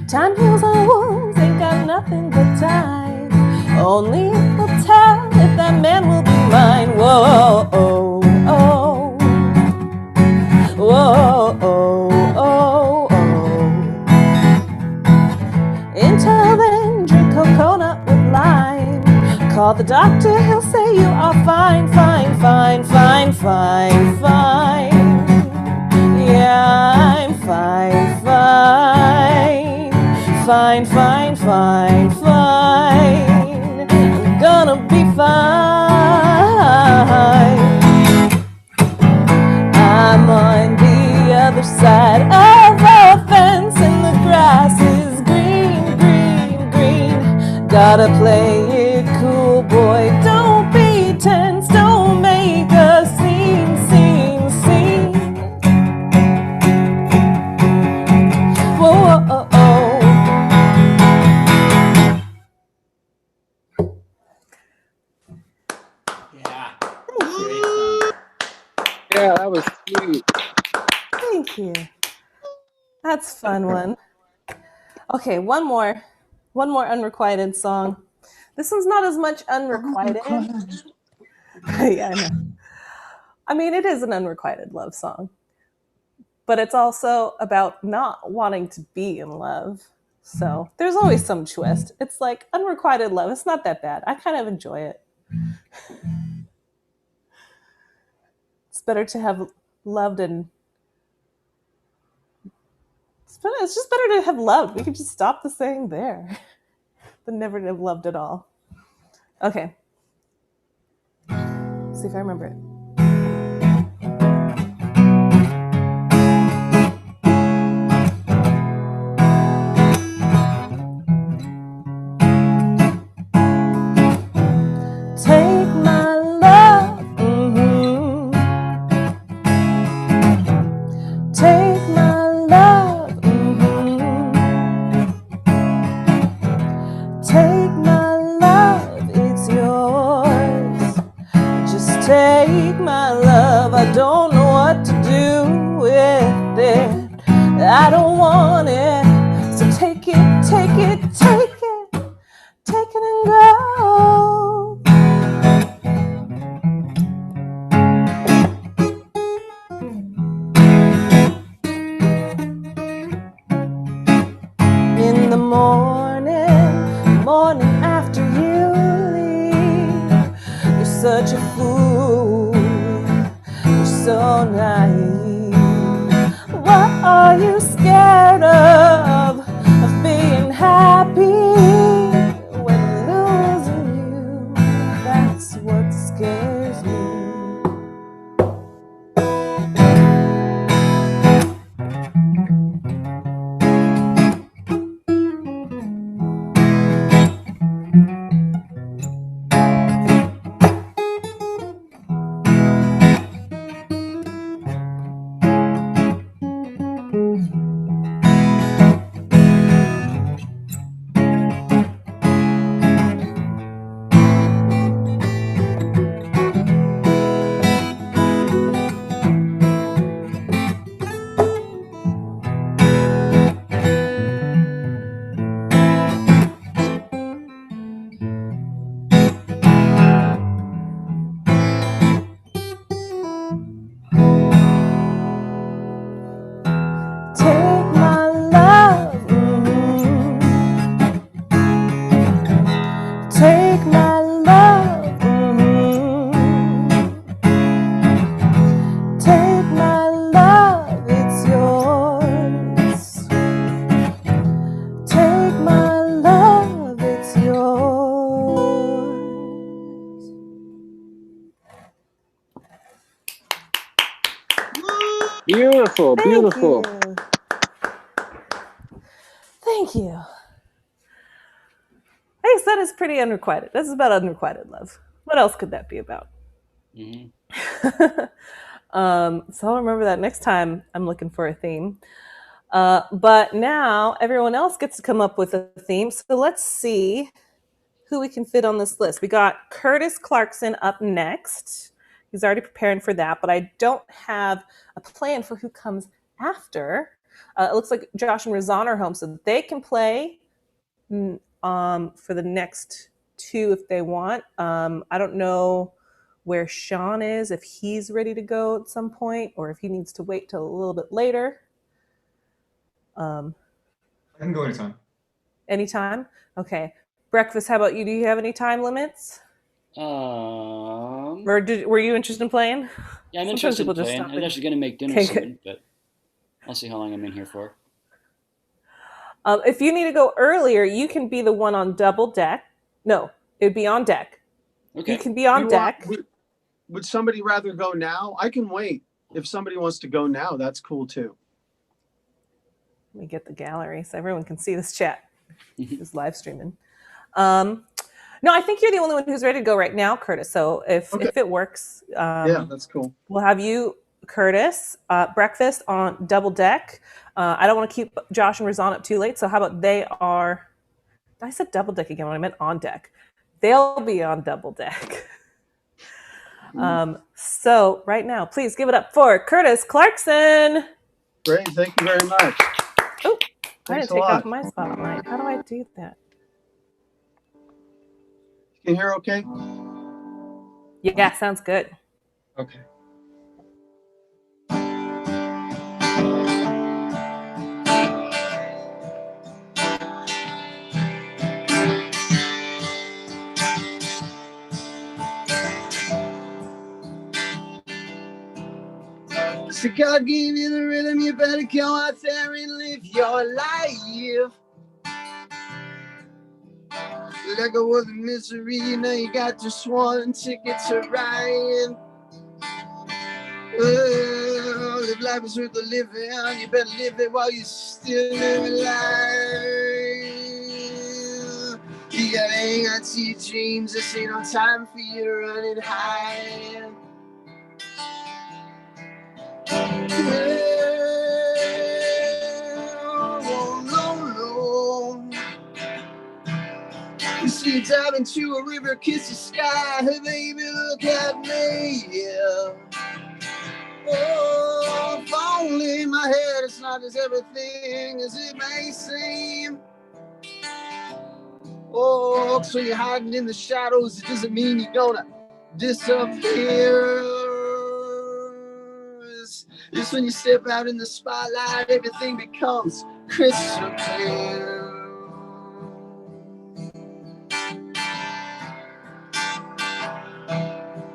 Time heals our wounds, ain't got nothing but time. Only it will tell if that man will be mine. Whoa, oh, oh. Whoa, oh, oh, oh. Until then, drink coconut with lime. Call the doctor, he'll say you are fine, fine, fine, fine, fine, fine. Yeah, I'm fine, fine. Fine, fine, fine, fine. I'm gonna be fine. Gotta play it cool, boy. Don't be tense. Don't make a scene, scene, scene. Whoa, oh, oh. Yeah. Yeah, that was sweet. Thank you. That's a fun one. Okay, one more unrequited song. This one's not as much unrequited. Yeah, I know. I mean, it is an unrequited love song, but it's also about not wanting to be in love. So there's always some twist. It's like unrequited love. It's not that bad. I kind of enjoy it. It's better to have loved and it's just better to have loved. We could just stop the saying there than never to have loved at all. Okay. Let's see if I remember it. Take my love, take my love, take my love, it's yours. Just take my love, I don't know what to do with it. I don't want it, so take it, take it, take it, take it and go. In the morning after you leave, you're such a fool, you're so naive. What are you scared of being happy when losing you? That's what scares me. Take my love, take my love, take my love, it's yours. Take my love, it's yours. Beautiful, beautiful. Thank you. Thank you. I guess that is pretty unrequited. This is about unrequited love. What else could that be about? Mm-hmm. So I'll remember that next time I'm looking for a theme. But now everyone else gets to come up with a theme. So let's see who we can fit on this list. We got Curtis Clarkson up next. He's already preparing for that, but I don't have a plan for who comes after. It looks like Josh and Razan are home, so they can play for the next two if they want. I don't know where Sean is, if he's ready to go at some point, or if he needs to wait till a little bit later. I can go anytime. Anytime? Okay. Breakfast, how about you? Do you have any time limits? Or were you interested in playing? Yeah, I'm Sometimes interested in people just playing. stop I'm actually going to make dinner Okay, soon, good. but I'll see how long I'm in here for. If you need to go earlier, you can be the one on double deck. No, it'd be on deck. Okay. You can be on deck. Would somebody rather go now? I can wait. If somebody wants to go now, that's cool too. Let me get the gallery so everyone can see this chat. It's live streaming. No, I think you're the only one who's ready to go right now, Curtis. So if it works, Yeah, that's cool. we'll have you, Curtis, breakfast on double deck. I don't want to keep Josh and Razan up too late. So how about they are? I said double deck again when I meant on deck. They'll be on double deck. So right now, please give it up for Curtis Clarkson. Great, thank you very much. Oh, I Thanks didn't a take lot. off my spotlight. How do I do that? Can you hear okay? Yeah, sounds good. Okay. So God gave you the rhythm, you better go out there and live your life. Like I was in misery, now you got just one ticket to ride. If life is worth the living, you better live it while you still live life. You gotta hang on to your dreams, this ain't no time for you to run and hide. No. You see you dive into a river, kiss the sky, hey baby, look at me, yeah. Oh, if only in my head it's not as everything as it may seem. Oh, so you're hiding in the shadows, it doesn't mean you're gonna disappear. It's when you step out in the spotlight, everything becomes crystal clear.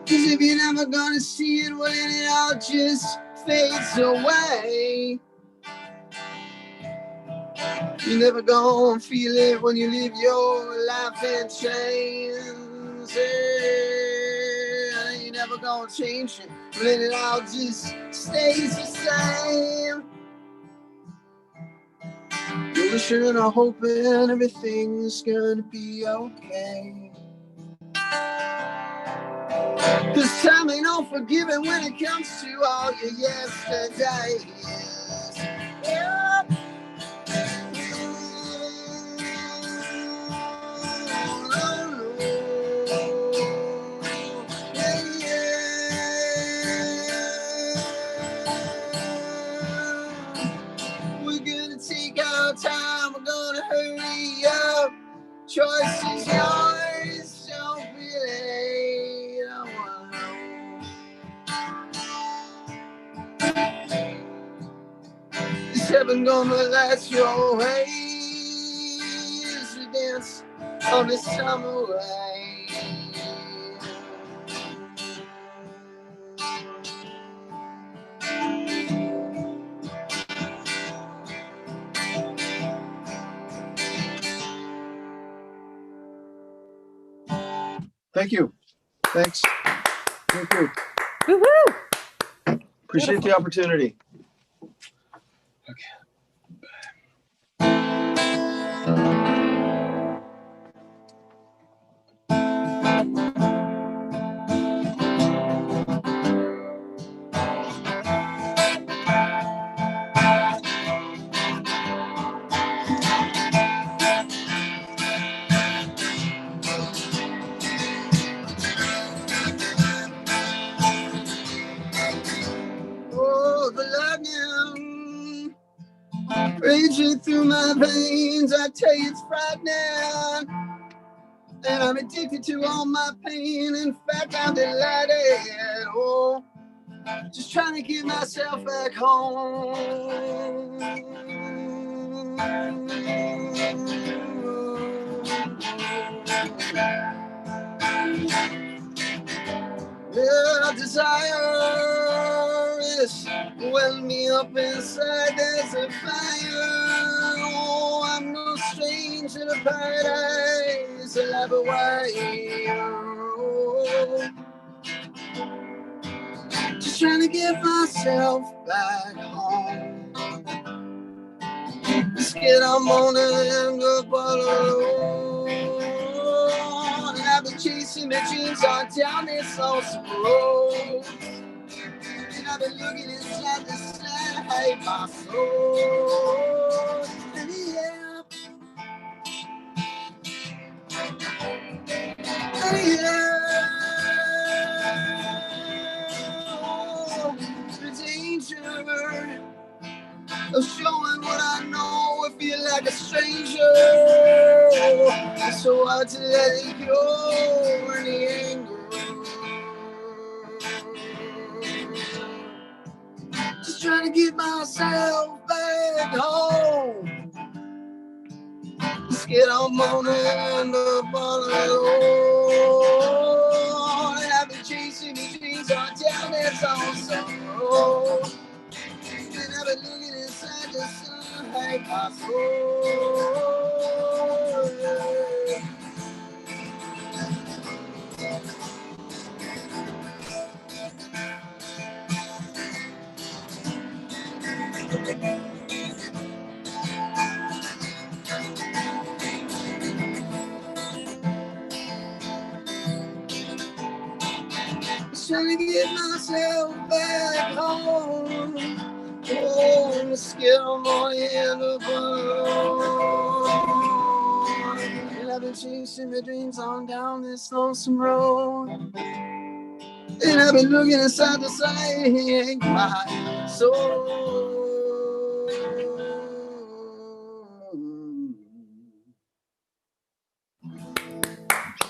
Cause if you're never gonna see it, well then it all just fades away. You're never gonna feel it when you live your life in chains. Yeah, you're never gonna change it, but then it all just stays the same. You're wishing and hoping everything's gonna be okay. Cause time ain't unforgiving when it comes to all your yesterdays. Yep. We're gonna take our time, we're gonna hurry up. Choice is yours, don't be late. I wanna know. Is heaven gonna last your way as we dance on this summer way? Thank you. Thanks. Thank you. Woo-hoo! Appreciate the opportunity. Oh, the lightning raging through my veins. I tell you, it's frightening. And I'm addicted to all my pain. In fact, I'm delighted. Oh, just trying to get myself back home. Yeah, desire is welling me up inside. There's a fire. Oh, I'm no stranger to paradise. A life away. Oh, just trying to get myself back home. Let's get on morning and go alone. chasing my dreams on down this lonesome road. And I've been looking inside the side of my soul. And yeah, the danger of showing what I know. I feel like a stranger. It's so hard to let it go in the anger. Just trying to get myself back home. Scared I'm gonna end up all alone. And I've been chasing the dreams on down that lonesome road. And I've been looking inside the sun like my soul. Trying to get myself back home. Oh, I'm scared I'm gonna end up alone. And I've been chasing my dreams on down this lonesome road. And I've been looking inside the side of my soul.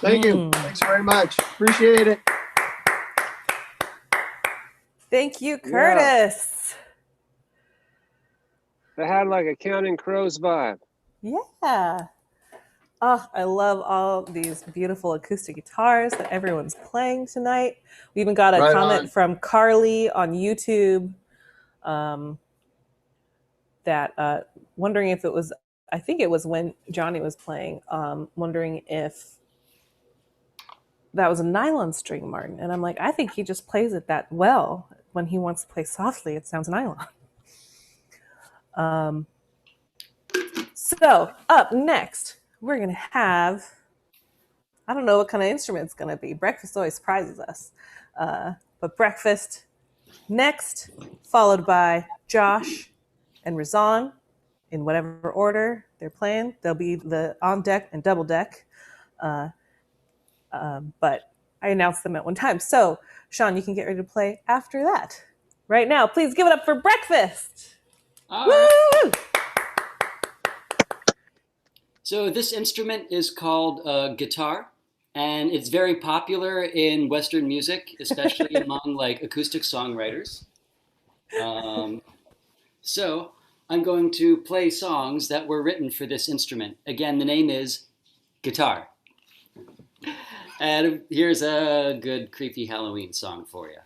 Thank you. Thanks very much. Appreciate it. Thank you, Curtis. They had like a Counting Crows vibe. Yeah. Oh, I love all these beautiful acoustic guitars that everyone's playing tonight. We even got a comment from Carly on YouTube that wondering if it was, I think it was when Johnny was playing, wondering if that was a nylon string, Martin. And I'm like, I think he just plays it that well. When he wants to play softly, it sounds nylon. So up next, we're going to have, I don't know what kind of instrument it's going to be. Breakfast always surprises us. But breakfast next, followed by Josh and Razan in whatever order they're playing. They'll be the on deck and double deck. But I announced them at one time. So, Sean, you can get ready to play after that. Right now, please give it up for breakfast. All Woo! right. So this instrument is called guitar, and it's very popular in Western music, especially among like acoustic songwriters. So I'm going to play songs that were written for this instrument. Again, the name is guitar. And here's a good creepy Halloween song for you.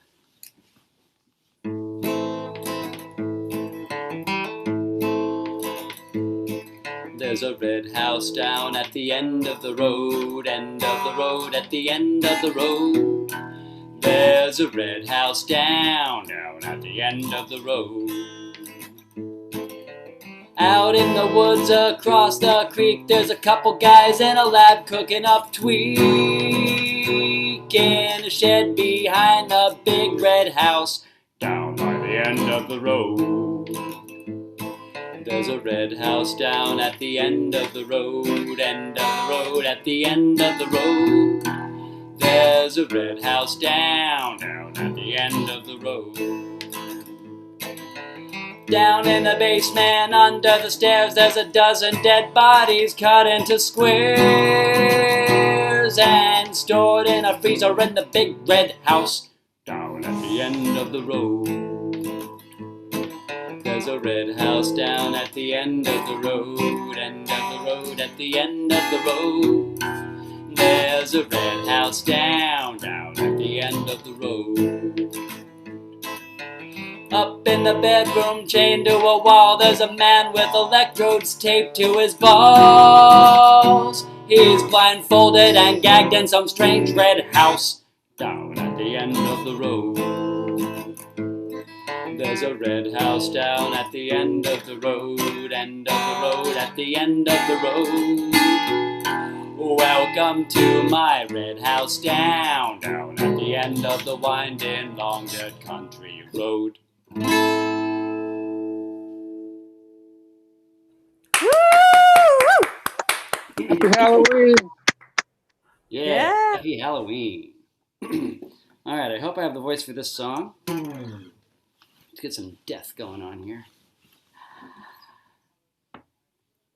There's a red house down at the end of the road, end of the road, at the end of the road. There's a red house down at the end of the road. Out in the woods across the creek, there's a couple guys in a lab cooking up tweak in a shed behind the big red house down by the end of the road. There's a red house down at the end of the road, end of the road, at the end of the road. There's a red house down at the end of the road. Down in the basement under the stairs, there's a dozen dead bodies cut into squares and stored in a freezer in the big red house down at the end of the road. There's a red house down at the end of the road, end of the road, at the end of the road. There's a red house down at the end of the road. Up in the bedroom, chained to a wall, there's a man with electrodes taped to his balls. He's blindfolded and gagged in some strange red house down at the end of the road. There's a red house down at the end of the road, end of the road, at the end of the road. Welcome to my red house down at the end of the winding long dirt country road. Happy Halloween. Yeah, Yeah. happy Halloween. All right, I hope I have the voice for this song. Let's get some death going on here.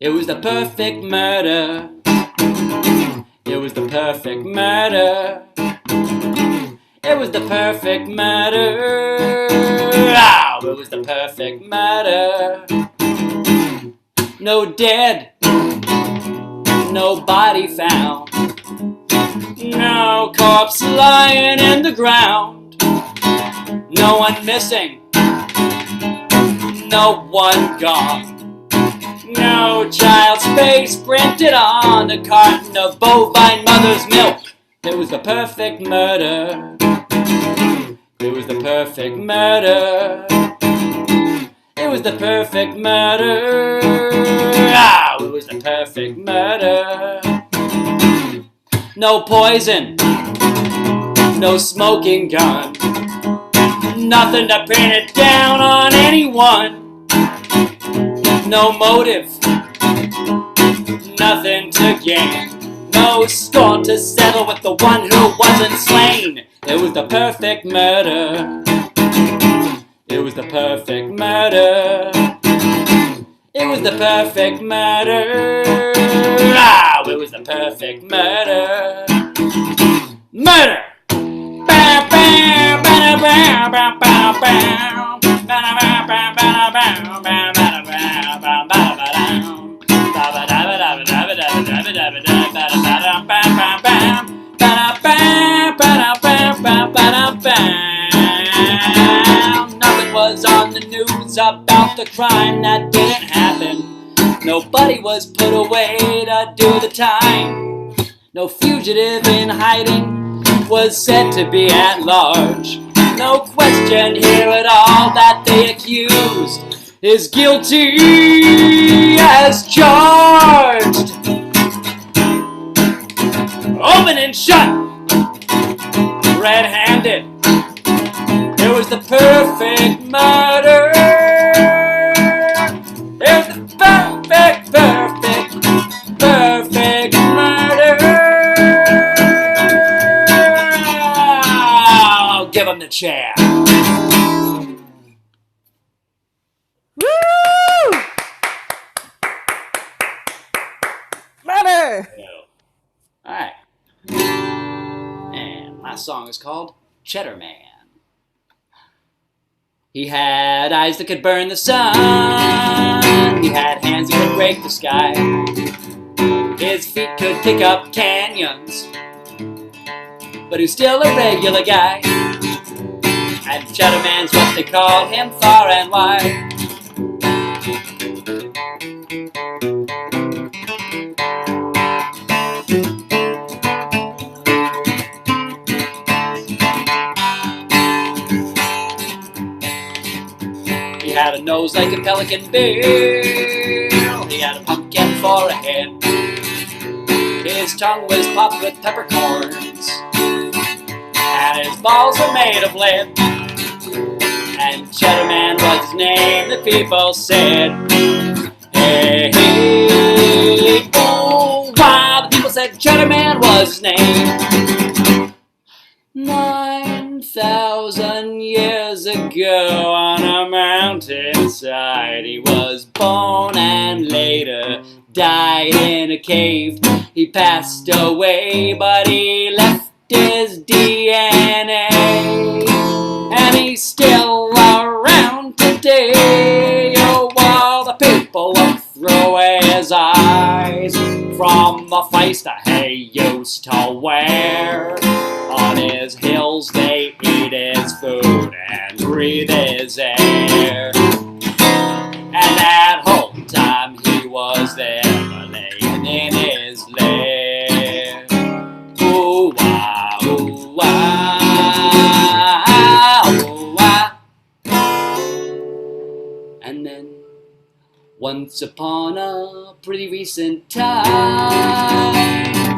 It was the perfect murder. It was the perfect murder. It was the perfect murder. Ow! It was the perfect murder. No dead. No body found. No corpse lying in the ground. No one missing. No one gone. No child's face printed on a carton of bovine mother's milk. It was the perfect murder. It was the perfect murder. It was the perfect murder. Ah, it was the perfect murder. No poison. No smoking gun. Nothing to pin it down on anyone. No motive. Nothing to gain. No score to settle with the one who wasn't slain. It was the perfect murder. It was the perfect murder. It was the perfect murder. Ah, it was the perfect murder. Murder! Bow, bow, bow, bow, bow, bow, bow. Bow, bow, bow, bow, bow, bow, bow, bow, bow, bow, bow, bow. Nothing was on the news about the crime that didn't happen. Nobody was put away to do the time. No fugitive in hiding was said to be at large. No question here at all that they accused is guilty as charged. Open and shut, red-handed. It was the perfect murder. It was the perfect, perfect, perfect murder. I'll give him the chair. Woo! Murder! Alright. And my song is called Cheddar Man. He had eyes that could burn the sun. He had hands that could break the sky. His feet could kick up canyons. But he's still a regular guy. And Cheddar Man's what they called him far and wide. He had a nose like a pelican bill. He had a pumpkin for a head. His tongue was popped with peppercorns. And his balls were made of lead. And Cheddar Man was his name, the people said. Hey, hey, oh, wow, the people said Cheddar Man was his name. 9,000 years ago on a mountainside he was born and later died in a cave. He passed away but he left his DNA and he's still around today. Oh, while the people look through his eyes from the face that he used to wear. On his hills they eat his food and breathe his air. And that whole time he was there laying in his lair. Ooh, wah, ooh, wah, ooh, wah. And then once upon a pretty recent time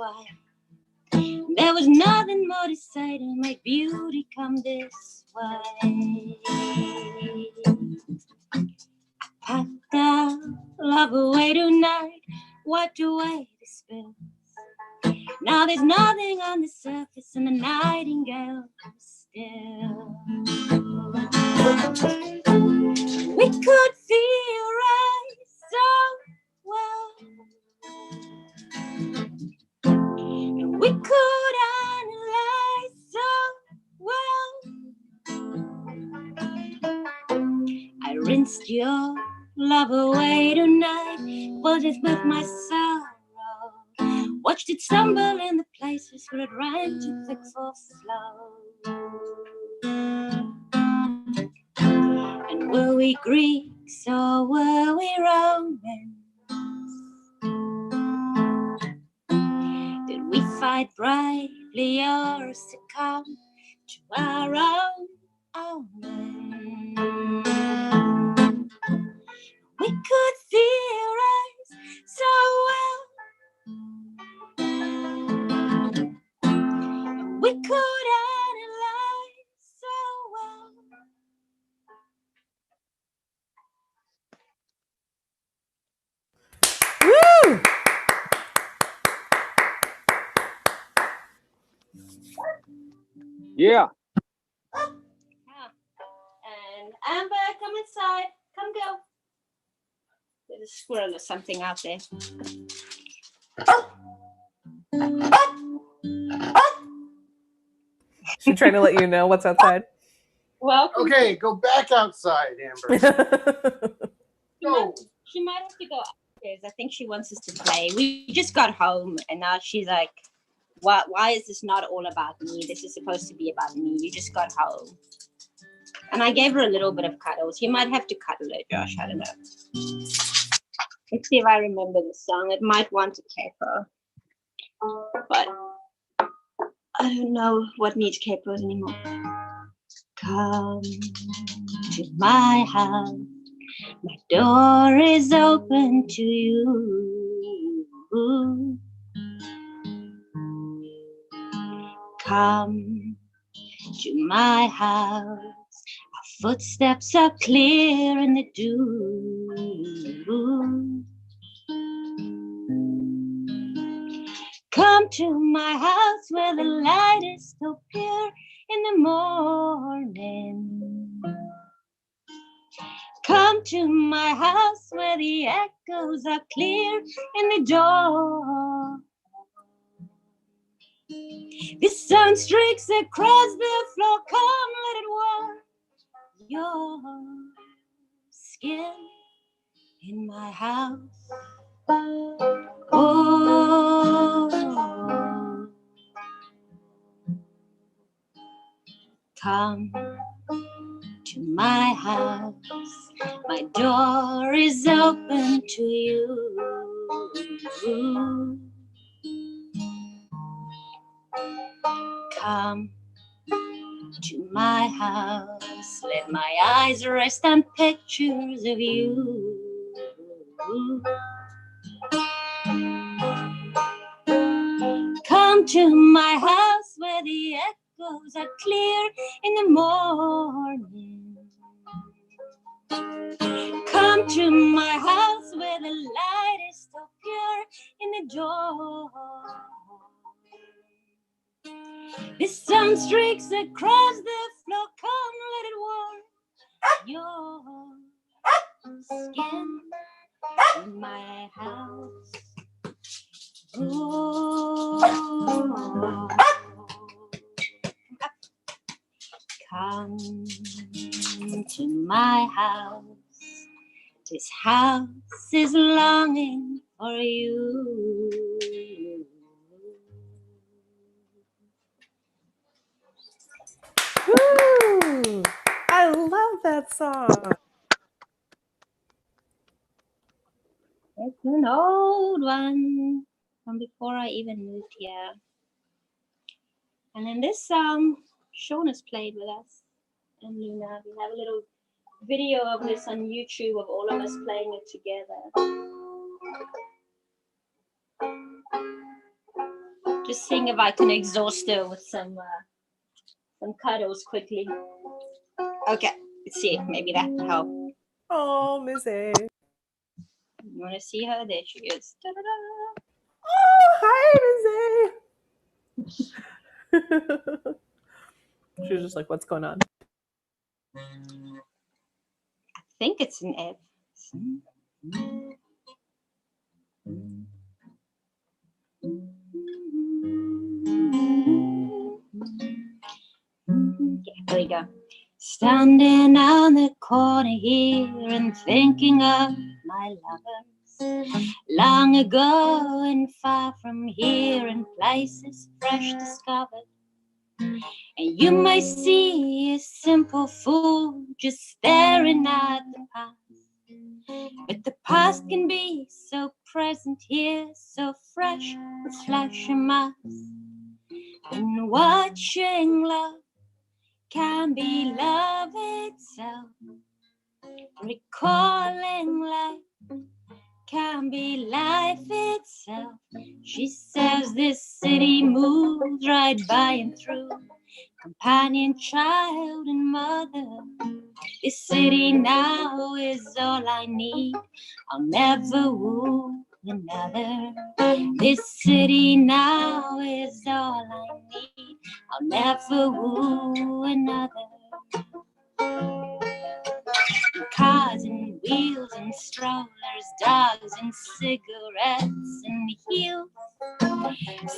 why. There was nothing more to say to make beauty come this way. I packed our love away tonight, wiped away the spills. Now there's nothing on the surface, and the nightingale still. We could feel right so well, and we could analyze so well. I rinsed your love away tonight, was it with my sorrow? Watched it stumble in the places where it ran too quick for slow. And were we Greeks or were we Romans? Did we fight bravely or succumb to our own omens? We could theorize so well, we could analyze so well. Woo! Yeah. And Amber, come inside. Come go. There's a squirrel or something out there. She's trying to let you know what's outside. Welcome. Okay, go back outside, Amber. Go. She might have to go upstairs. I think she wants us to play. We just got home and now she's like, why is this not all about me? This is supposed to be about me. You just got home. And I gave her a little bit of cuddles. You might have to cuddle her, Josh. I don't know. Let's see if I remember the song. It might want a capo. But I don't know what needs capos anymore. Come to my house. My door is open to you. Come to my house. Our footsteps are clear in the dew. Come to my house where the light is so pure in the morning. Come to my house where the echoes are clear in the dawn. The sun streaks across the floor, come let it warm your skin in my house. Oh, come to my house. My door is open to you. Come to my house. Let my eyes rest on pictures of you. Come to my house where the echoes are clear in the morning. Come to my house where the light is so pure in the dawn. The sun streaks across the floor, come let it warm your skin in my house. Oh, come to my house. This house is longing for you. Woo! I love that song. It's an old one from before I even moved here. And in this song, Sean has played with us and Luna. We have a little video of this on YouTube of all of us playing it together. Just seeing if I can exhaust her with some cuddles quickly. Okay, let's see. Maybe that will help. Oh, Miss A. You want to see her? There she is. Ta-da-da. Oh, hi, Miss A. She was just like, what's going on? I think it's an F. Okay, here we go. Standing on the corner here and thinking of my lovers long ago and far from here in places fresh discovered. And you might see a simple fool just staring at the past. But the past can be so present here, so fresh with flesh and mass. And watching love can be love itself. Recalling life can be life itself. She says this city moves right by and through, companion, child, and mother. This city now is all I need. I'll never woo another. This city now is all I need. I'll never woo another. Cars and wheels and strollers, dogs and cigarettes and heels.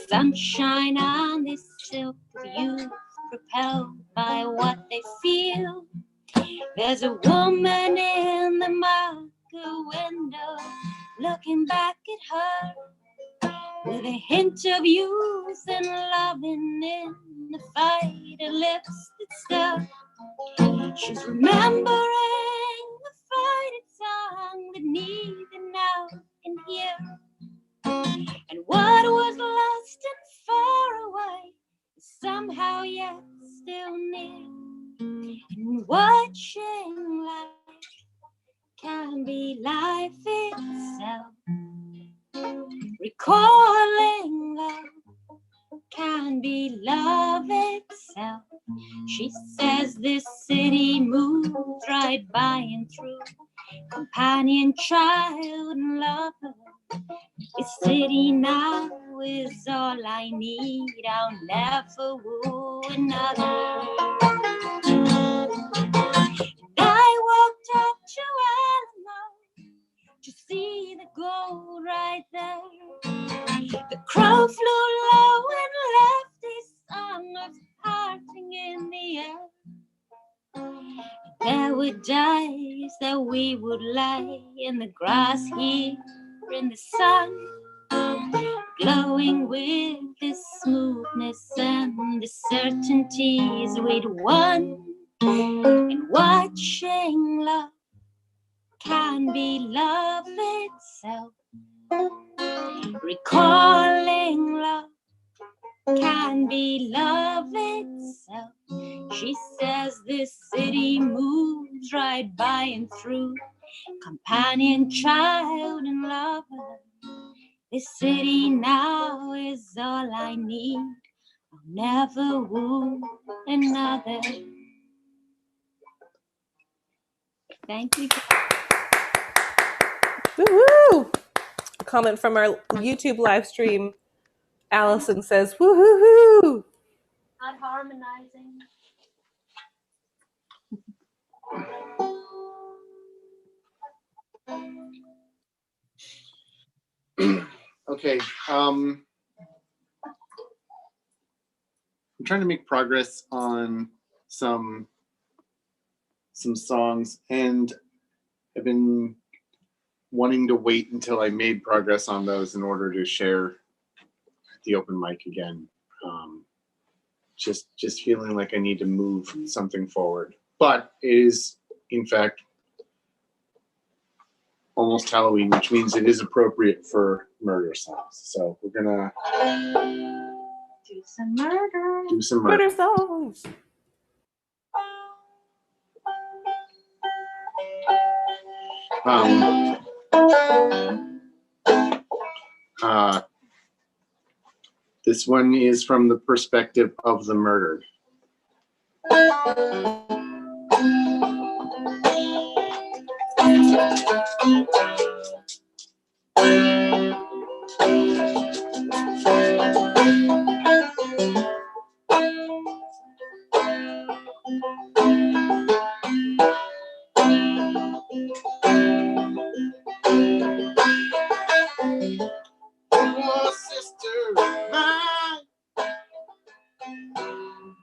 Sunshine on this silk of youth, propelled by what they feel. There's a woman in the market window, looking back at her with a hint of youth and loving in the faded lips that stir. She's remembering the faded song beneath and now and here. And what was lost and far away is somehow yet still near. And watching life can be life itself. Recalling love can be love itself. She says this city moves right by and through, companion, child, and lover. This city now is all I need. I'll never woo another. And I walked up to Alamo to see the gold right there. The crow flew low and left a song of parting in the air. There were days that we would lie in the grass here in the sun, glowing with the smoothness and the certainties we'd won. And watching love can be love itself. Recalling love can be love itself. She says this city moves right by and through, companion, child, and lover. This city now is all I need. I'll never woo another. Thank you. Woo-hoo! A comment from our YouTube live stream. Allison says, woo-hoo-hoo! Not harmonizing. Okay. I'm trying to make progress on some songs, and I've been wanting to wait until I made progress on those in order to share the open mic again. Just feeling like I need to move something forward. But it is, in fact, almost Halloween, which means it is appropriate for murder songs. So we're gonna Do some murder. do some murder. Murder songs. This one is from the perspective of the murdered. Oh, sister mine,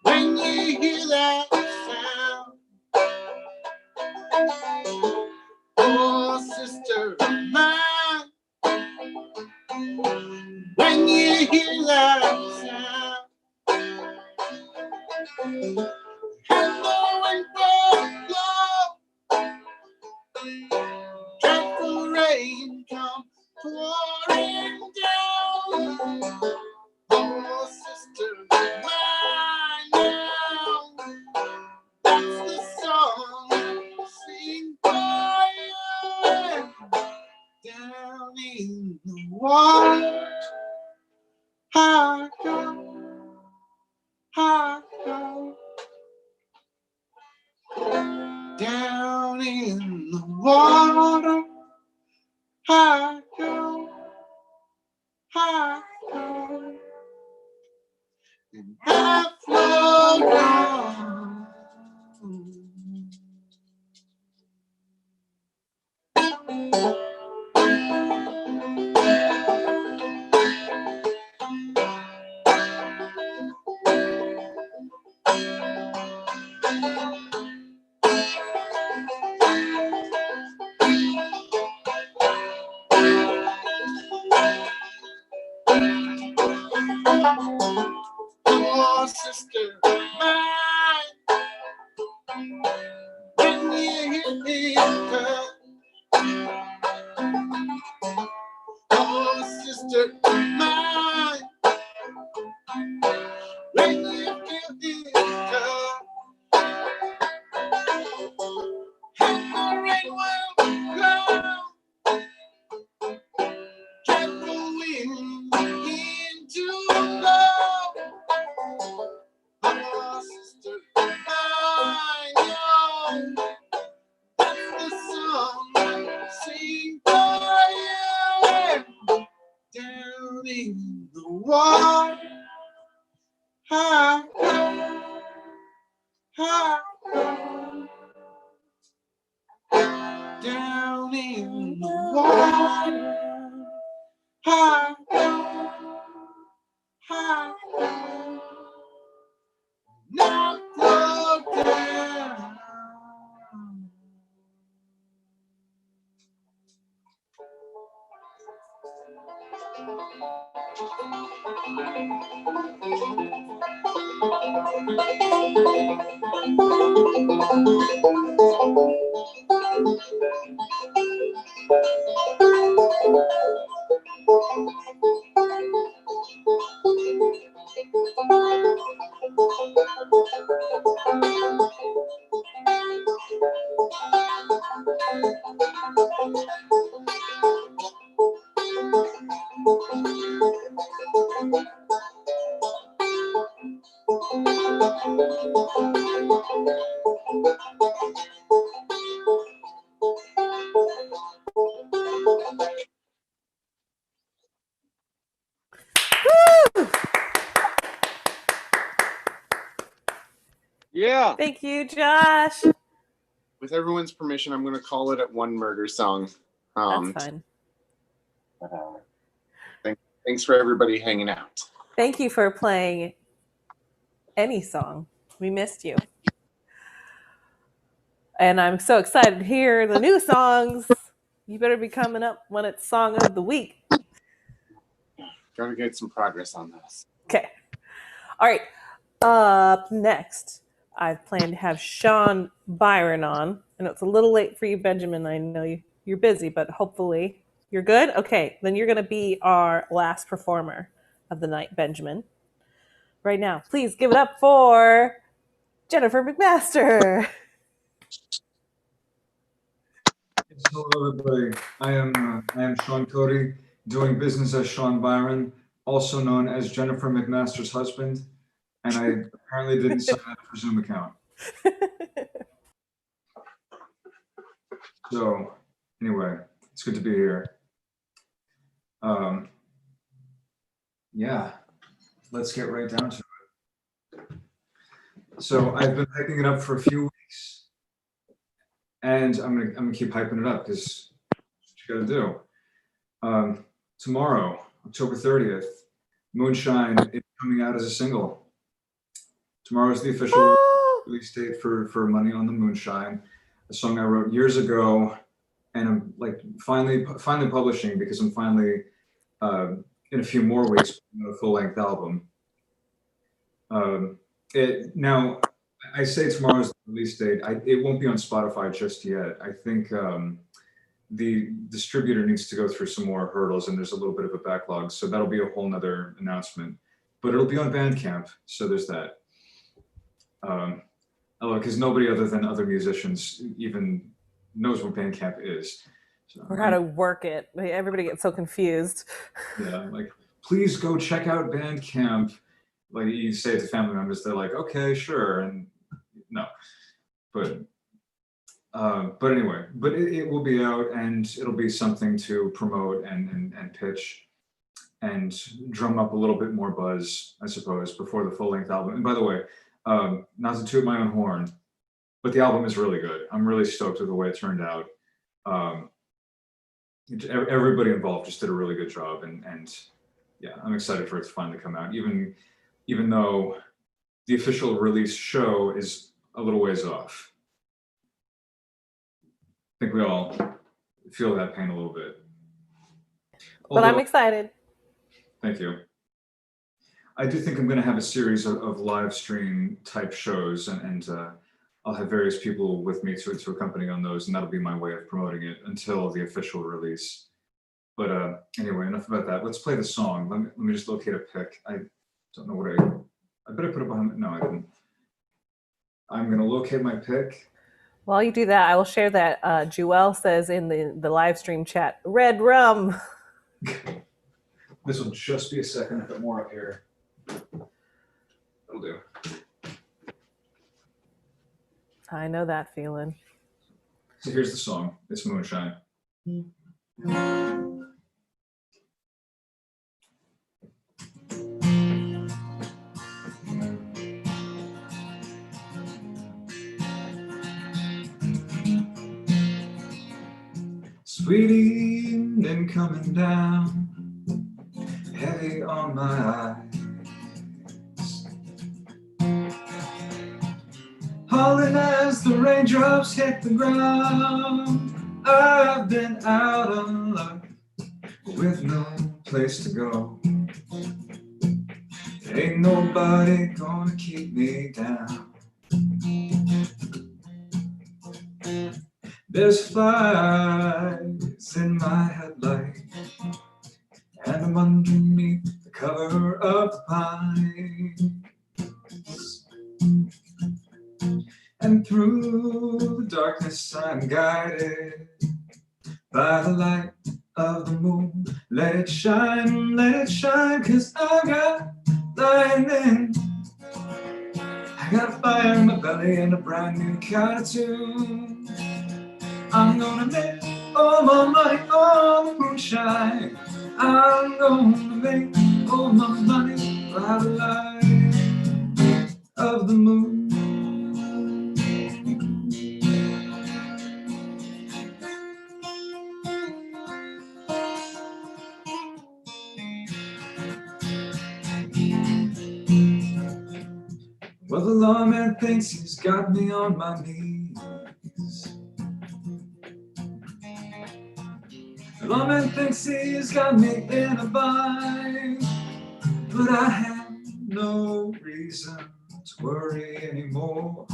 when you hear that sound. Oh, sister mine, when you hear that sound. And the wind blows, dreadful rain come pouring down. Oh, sister mine now, that's the song I sing for you. Down in the water, I go, I go. Down in the water, I go, I go. And I float on. Oh, sister mine, when you hear me cry. Oh, sister mine, when you hear me cry. And the rain will come, dreadful wind begin to blow. Oh, sister mine, yo, that's the song I sing for you. Down in the water, I go, I go. Down in the water, I go, I go. Now float down. Yeah. Thank you, Josh. With everyone's permission, I'm going to call it at one murder song. That's fine. Thanks for everybody hanging out. Thank you for playing any song. We missed you. And I'm so excited to hear the new songs. You better be coming up when it's Song of the Week. Gotta get some progress on this. Okay. All right. Up next, I've planned to have Sean Byron on. I know it's a little late for you, Benjamin. I know you're busy, but hopefully you're good. Okay. Then you're going to be our last performer of the night, Benjamin. Right now, please give it up for Jennifer McMaster. Hello, everybody. I am Sean Cody, doing business as Sean Byron also known as Jennifer McMaster's husband, and I apparently didn't sign up for Zoom account. So anyway, it's good to be here. Yeah, let's get right down to it. So I've been hyping it up for a few weeks, and I'm gonna keep hyping it up because that's what you gotta do. Tomorrow, October 30th, Moonshine is coming out as a single. Tomorrow is the official release date for Money on the Moonshine, a song I wrote years ago, and I'm like finally publishing because I'm finally in a few more weeks a full-length album. Now I say tomorrow's the release date. It won't be on Spotify just yet. I think the distributor needs to go through some more hurdles, and there's a little bit of a backlog, so that'll be a whole nother announcement. But it'll be on Bandcamp, so there's that. Because nobody other than other musicians even knows what Bandcamp is. So, or how to work it. Everybody gets so confused. Yeah, like, please go check out Bandcamp. Like you say it to family members, they're like, okay, sure, and no. But anyway, it will be out, and it'll be something to promote and pitch and drum up a little bit more buzz, I suppose, before the full-length album. And by the way, not to toot my own horn, but the album is really good. I'm really stoked with the way it turned out. Everybody involved just did a really good job, and yeah, I'm excited for it to finally come out, even though the official release show is a little ways off. I think we all feel that pain a little bit. But I'm excited. Thank you. I do think I'm going to have a series of live stream type shows, and I'll have various people with me to accompany on those, and that'll be my way of promoting it until the official release. But anyway, enough about that. Let's play the song. Let me just locate a pick. I don't know what I better put it behind. No, I didn't. I'm going to locate my pick. While you do that, I will share that Jewel says in the live stream chat, red rum. This will just be a second, but more up here. That'll do. I know that feeling. So here's the song. It's Moonshine. Sweet evening coming down, heavy on my eyes, falling as the raindrops hit the ground. I've been out on luck with no place to go. Ain't nobody gonna keep me down. There's flies in my headlight, and I'm underneath the cover of the pines. And through the darkness I'm guided by the light of the moon. Let it shine, 'cause I got lightning. I got fire in my belly and a brand new kind of tune. I'm gonna make all my money on the moonshine. I'm gonna make all my money by the light of the moon. Well, the lawman thinks he's got me on my knees. The lawman thinks he's got me in a bind, but I have no reason to worry anymore.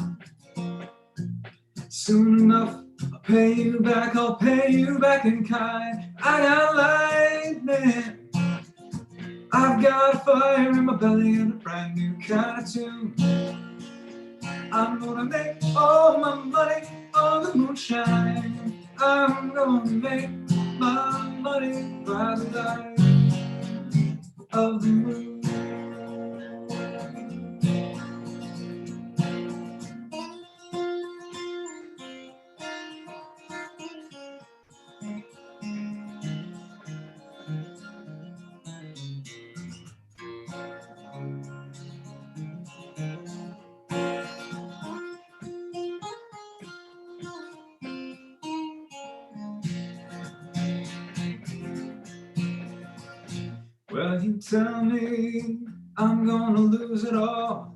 Soon enough, I'll pay you back in kind. I got lightning, I've got fire in my belly and a brand new kind of tune. I'm gonna make all my money on the moonshine. I'm gonna make my money by the light of the moon. Well, you tell me I'm gonna lose it all,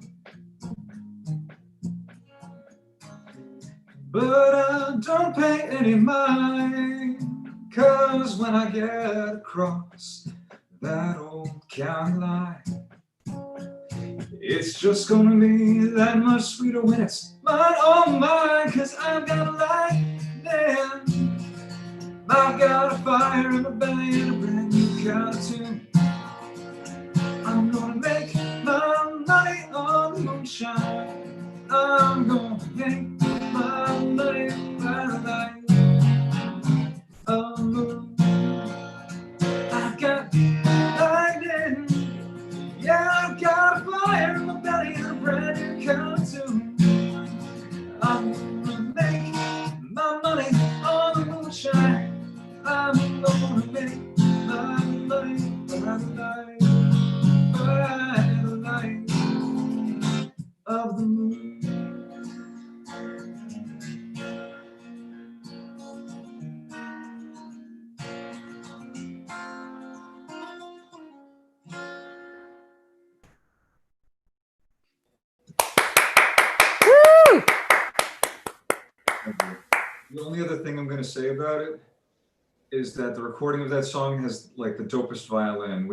but I don't pay any mind, 'cause when I get across that old county line, it's just gonna be that much sweeter when it's mine, oh mine, 'cause I've got a lightning, I've got a fire in my belly and a brand new cartoon. I'm gonna make my money on the moonshine. I'm gonna make my money by the light of the moon. I've got lightning, yeah, I've got a fire in my belly and a brand new cartoon. I'm gonna make my money on the moonshine. I'm gonna make my money by the light of the moon. Woo! The only other thing I'm going to say about it is that the recording of that song has like the dopest violin.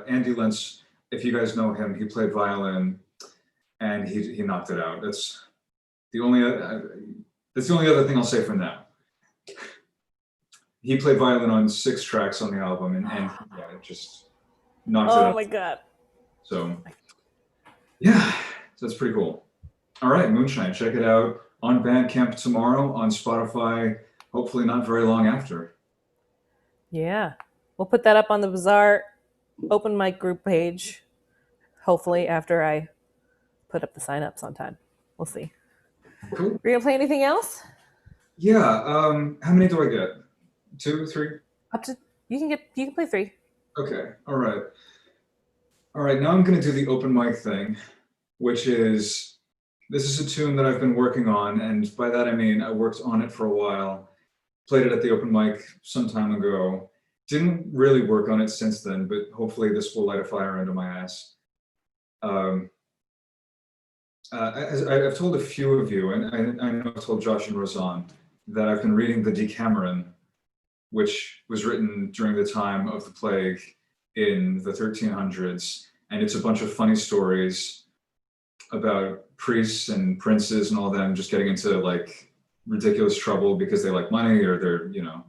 Andy Lentz, if you guys know him, he played violin and he knocked it out. That's the only other thing I'll say for now. He played violin on 6 tracks on the album, and yeah, it just knocks it out. Oh my god. So yeah, so that's pretty cool. All right, Moonshine, check it out on Bandcamp tomorrow, on Spotify, hopefully not very long after. Yeah. We'll put that up on the Bazaar open mic group page, hopefully after I put up the sign-ups on time. We'll see. Cool. Are you going to play anything else? Yeah, how many do I get? 2, 3? Up to you can play 3. Okay, all right. All right, now I'm going to do the open mic thing, which is, this is a tune that I've been working on, and by that I mean I worked on it for a while, played it at the open mic some time ago, didn't really work on it since then, but hopefully this will light a fire under my ass. I've told a few of you, and I know I've told Josh and Rosanne, that I've been reading the Decameron, which was written during the time of the plague in the 1300s, and it's a bunch of funny stories about priests and princes and all them just getting into like ridiculous trouble because they like money or they're, you know.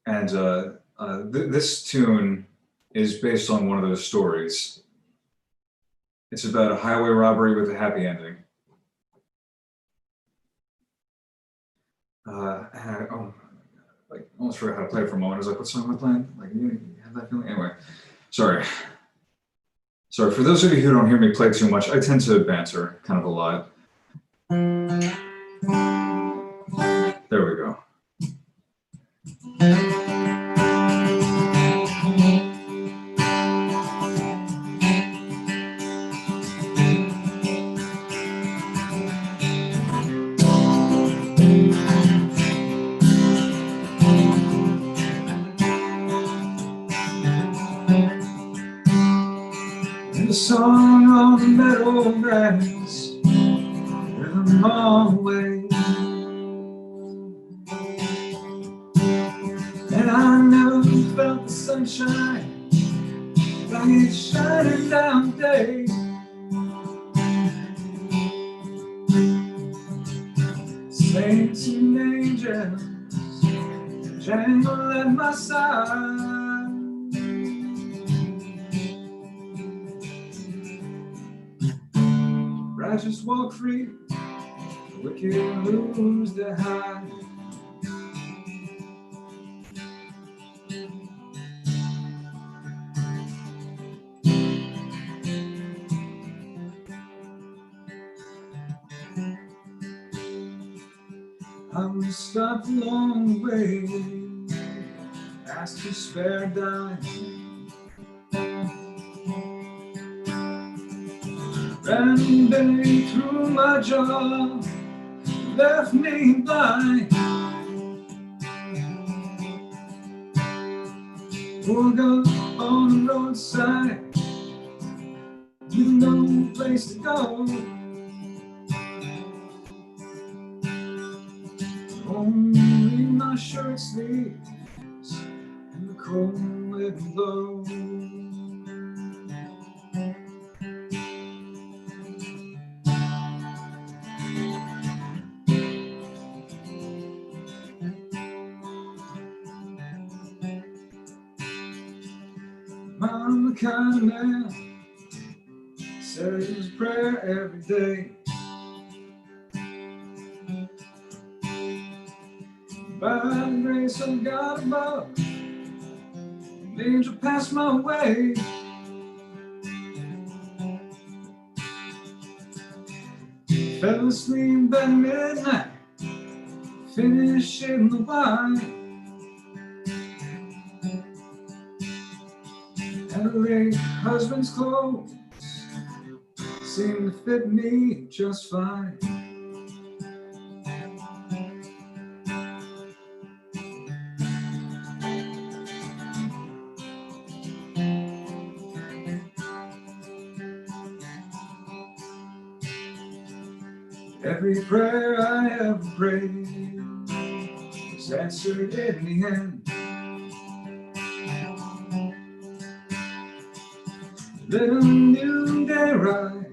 And this tune is based on one of those stories. It's about a highway robbery with a happy ending. Like almost forgot how to play it for a moment. I was like, what song am I playing? Like, you have that feeling? Anyway, sorry. Sorry, for those of you who don't hear me play too much, I tend to banter kind of a lot. There we go. And the song on the meadowlands, rhythm all the way. And I never felt the sunshine like it's shining down day. Saints and angels jangle at my side. Righteous walk free, the wicked lose their hide. I was stopped along the way, asked to spare a dime. Ran day through my jaw, left me blind. Woke up on the roadside with no place to go. Only my shirt sleeves and the cold wind blows. I'm the kind of man says his prayer every day. By the grace of God above, an angel passed my way. Fell asleep at midnight, finishing the wine. And a late husband's clothes seem to fit me just fine. Every prayer I ever prayed was answered in the end. Let a new day rise,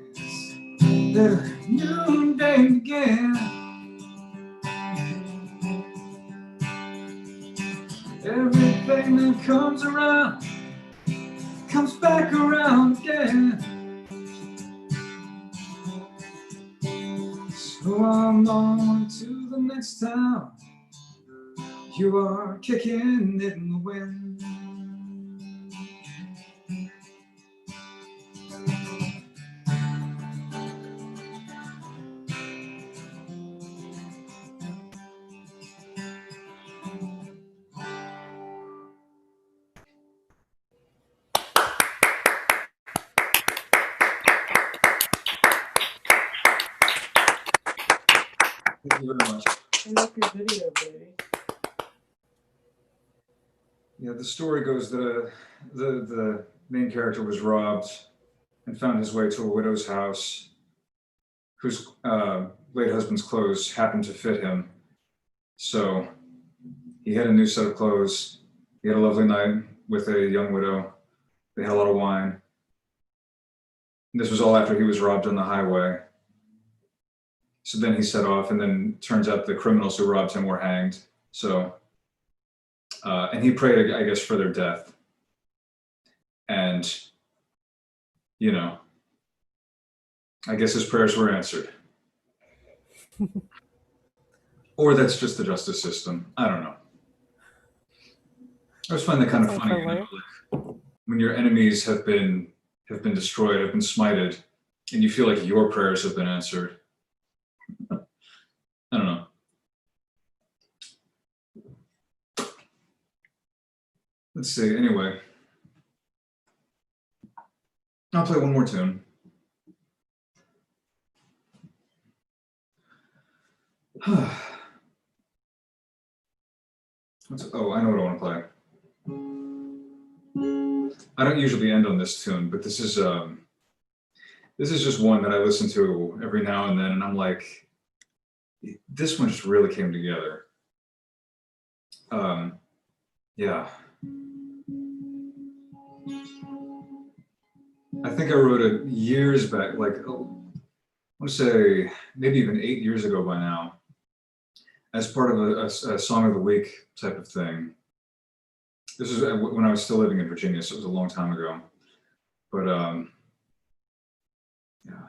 let a new day begin. Everything that comes around comes back around again. So I'm on to the next town. You are kicking it in the wind. Thank you very much. I love your video, baby. Yeah, the story goes that the main character was robbed and found his way to a widow's house whose late husband's clothes happened to fit him. So he had a new set of clothes. He had a lovely night with a young widow. They had a lot of wine. And this was all after he was robbed on the highway. So then he set off, and then turns out the criminals who robbed him were hanged. So, and he prayed, I guess, for their death. And, you know, I guess his prayers were answered. Or that's just the justice system. I don't know. I always find that kind of That's funny, you know, like when your enemies have been destroyed, have been smited, and you feel like your prayers have been answered. I don't know. Let's see. Anyway, I'll play one more tune. Oh, I know what I want to play. I don't usually end on this tune, but this is just one that I listen to every now and then, and I'm like, this one just really came together. Yeah. I think I wrote it years back, like I want to say maybe even 8 years ago by now, as part of a song of the week type of thing. This is when I was still living in Virginia, so it was a long time ago. But yeah.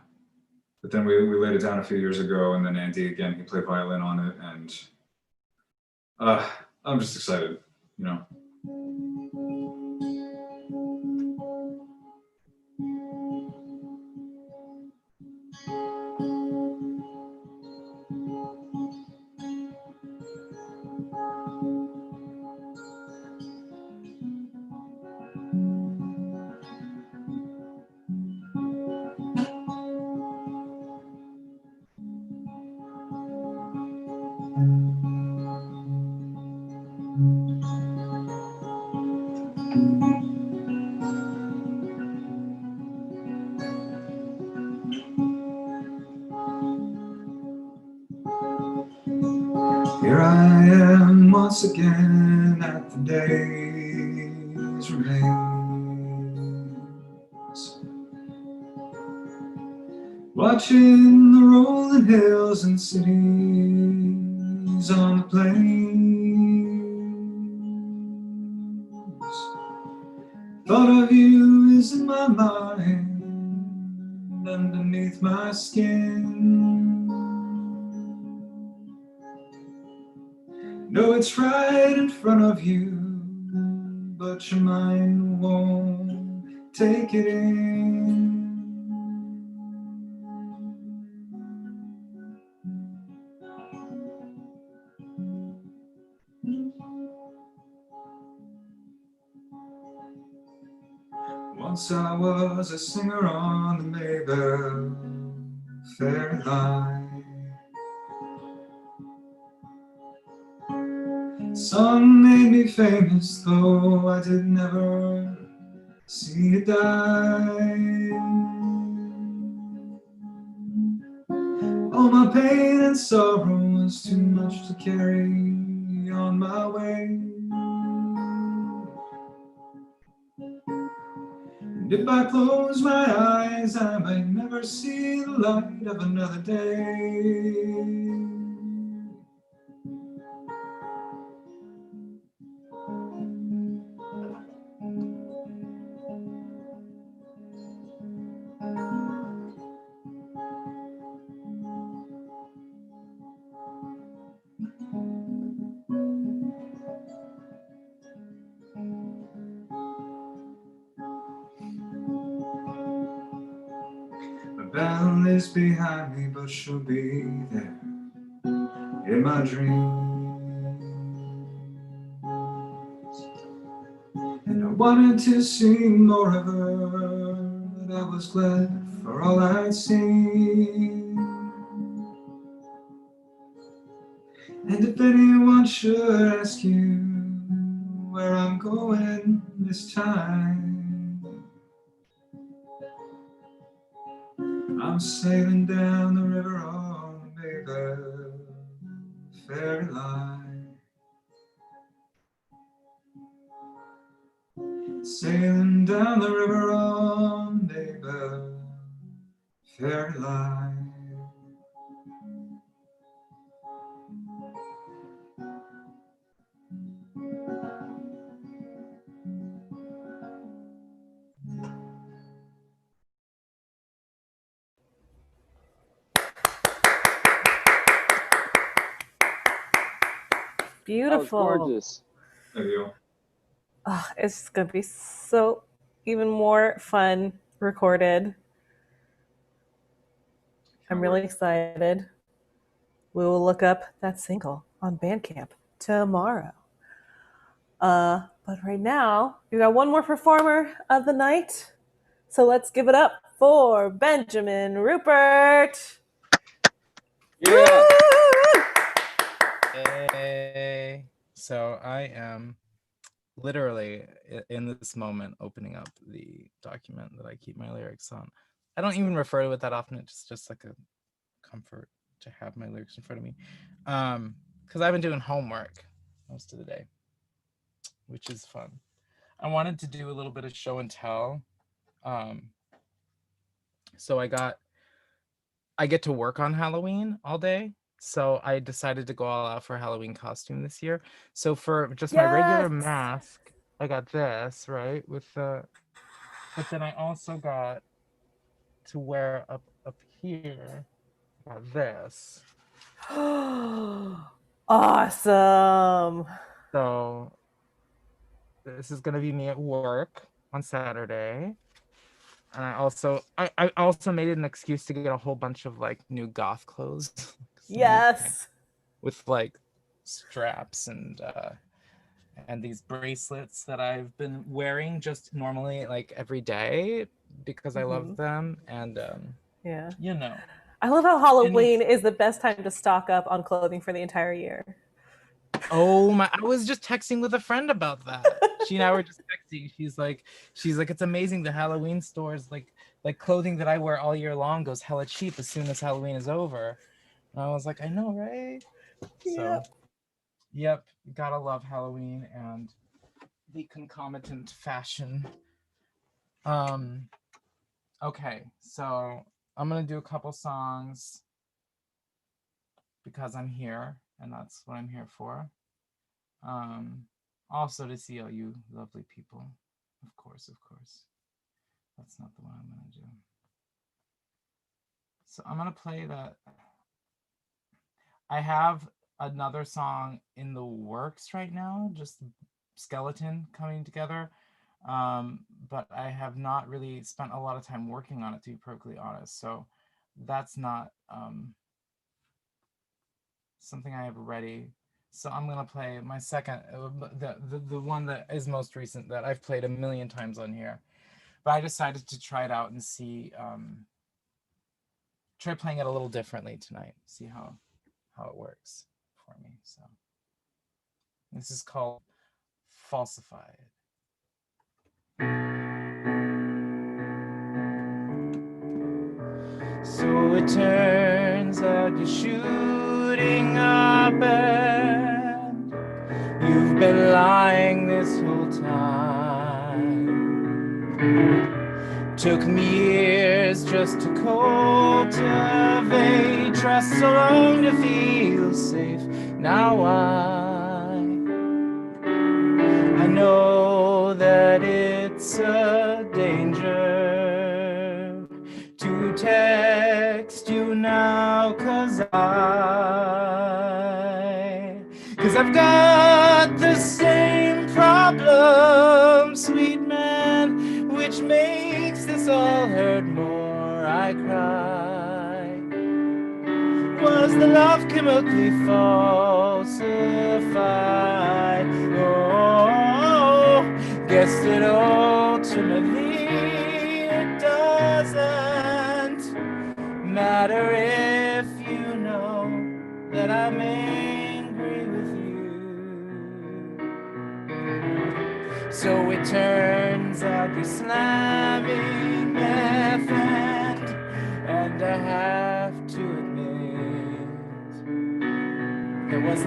But then we laid it down a few years ago, and then Andy again, he played violin on it, and I'm just excited, you know. Here I am once again at the day's remains, watching the rolling hills and cities on the plains. Thought of you is in my mind, underneath my skin. No, it's right in front of you, but your mind won't take it in. Once I was a singer on the Maybell fairy line. Song made me famous, though I did never see it die. All my pain and sorrow was too much to carry on my way. And if I close my eyes, I might never see the light of another day. Belle is behind me, but she'll be there in my dreams. And I wanted to see more of her, but I was glad for all I'd seen. And if anyone should ask you where I'm going this time, I'm sailing down the river on the Maybell fairy line. Sailing down the river on the Maybell fairy line. Beautiful. That was gorgeous. There you go. Oh, it's going to be so even more fun recorded. I'm really excited. We will look up that single on Bandcamp tomorrow. But right now, we got one more performer of the night. So let's give it up for Benjamin Rupert. Yeah. Woo! Hey. So I am literally in this moment opening up the document that I keep my lyrics on. I don't even refer to it that often. It's just like a comfort to have my lyrics in front of me. Because I've been doing homework most of the day, which is fun. I wanted to do a little bit of show and tell. So I get to work on Halloween all day. So I decided to go all out for a Halloween costume this year. So for just my regular mask, I got this, right? But then I also got to wear up here, I got this. Awesome. So this is gonna be me at work on Saturday. And I also made it an excuse to get a whole bunch of like new goth clothes. Yes. With like straps and these bracelets that I've been wearing just normally like every day because I love them. And yeah, you know. I love how Halloween is the best time to stock up on clothing for the entire year. Oh my, I was just texting with a friend about that. She and I were just texting. She's like, it's amazing the Halloween stores, like clothing that I wear all year long goes hella cheap as soon as Halloween is over. And I was like, I know, right? So, yep, gotta love Halloween and the concomitant fashion. Okay, so I'm gonna do a couple songs because I'm here and that's what I'm here for. Also to see all you lovely people. Of course. That's not the one I'm gonna do. So I'm gonna play that. I have another song in the works right now, just skeleton coming together. But I have not really spent a lot of time working on it, to be perfectly honest. So that's not something I have ready. So I'm gonna play my second, the one that is most recent that I've played a million times on here. But I decided to try it out and see, try playing it a little differently tonight. See how it works for me. So this is called Falsified. So it turns out you're shooting up and you've been lying this whole time. Took me years just to cultivate trust so long to feel safe. Now I know that it's a danger to text you now, cause I've got the same problem, sweet man, which makes this all hurt more. I cry. Was the love chemically falsified? Oh, guess that ultimately it doesn't matter if you know that I'm angry with you. So it turns out you're slamming meth and I have to admit there was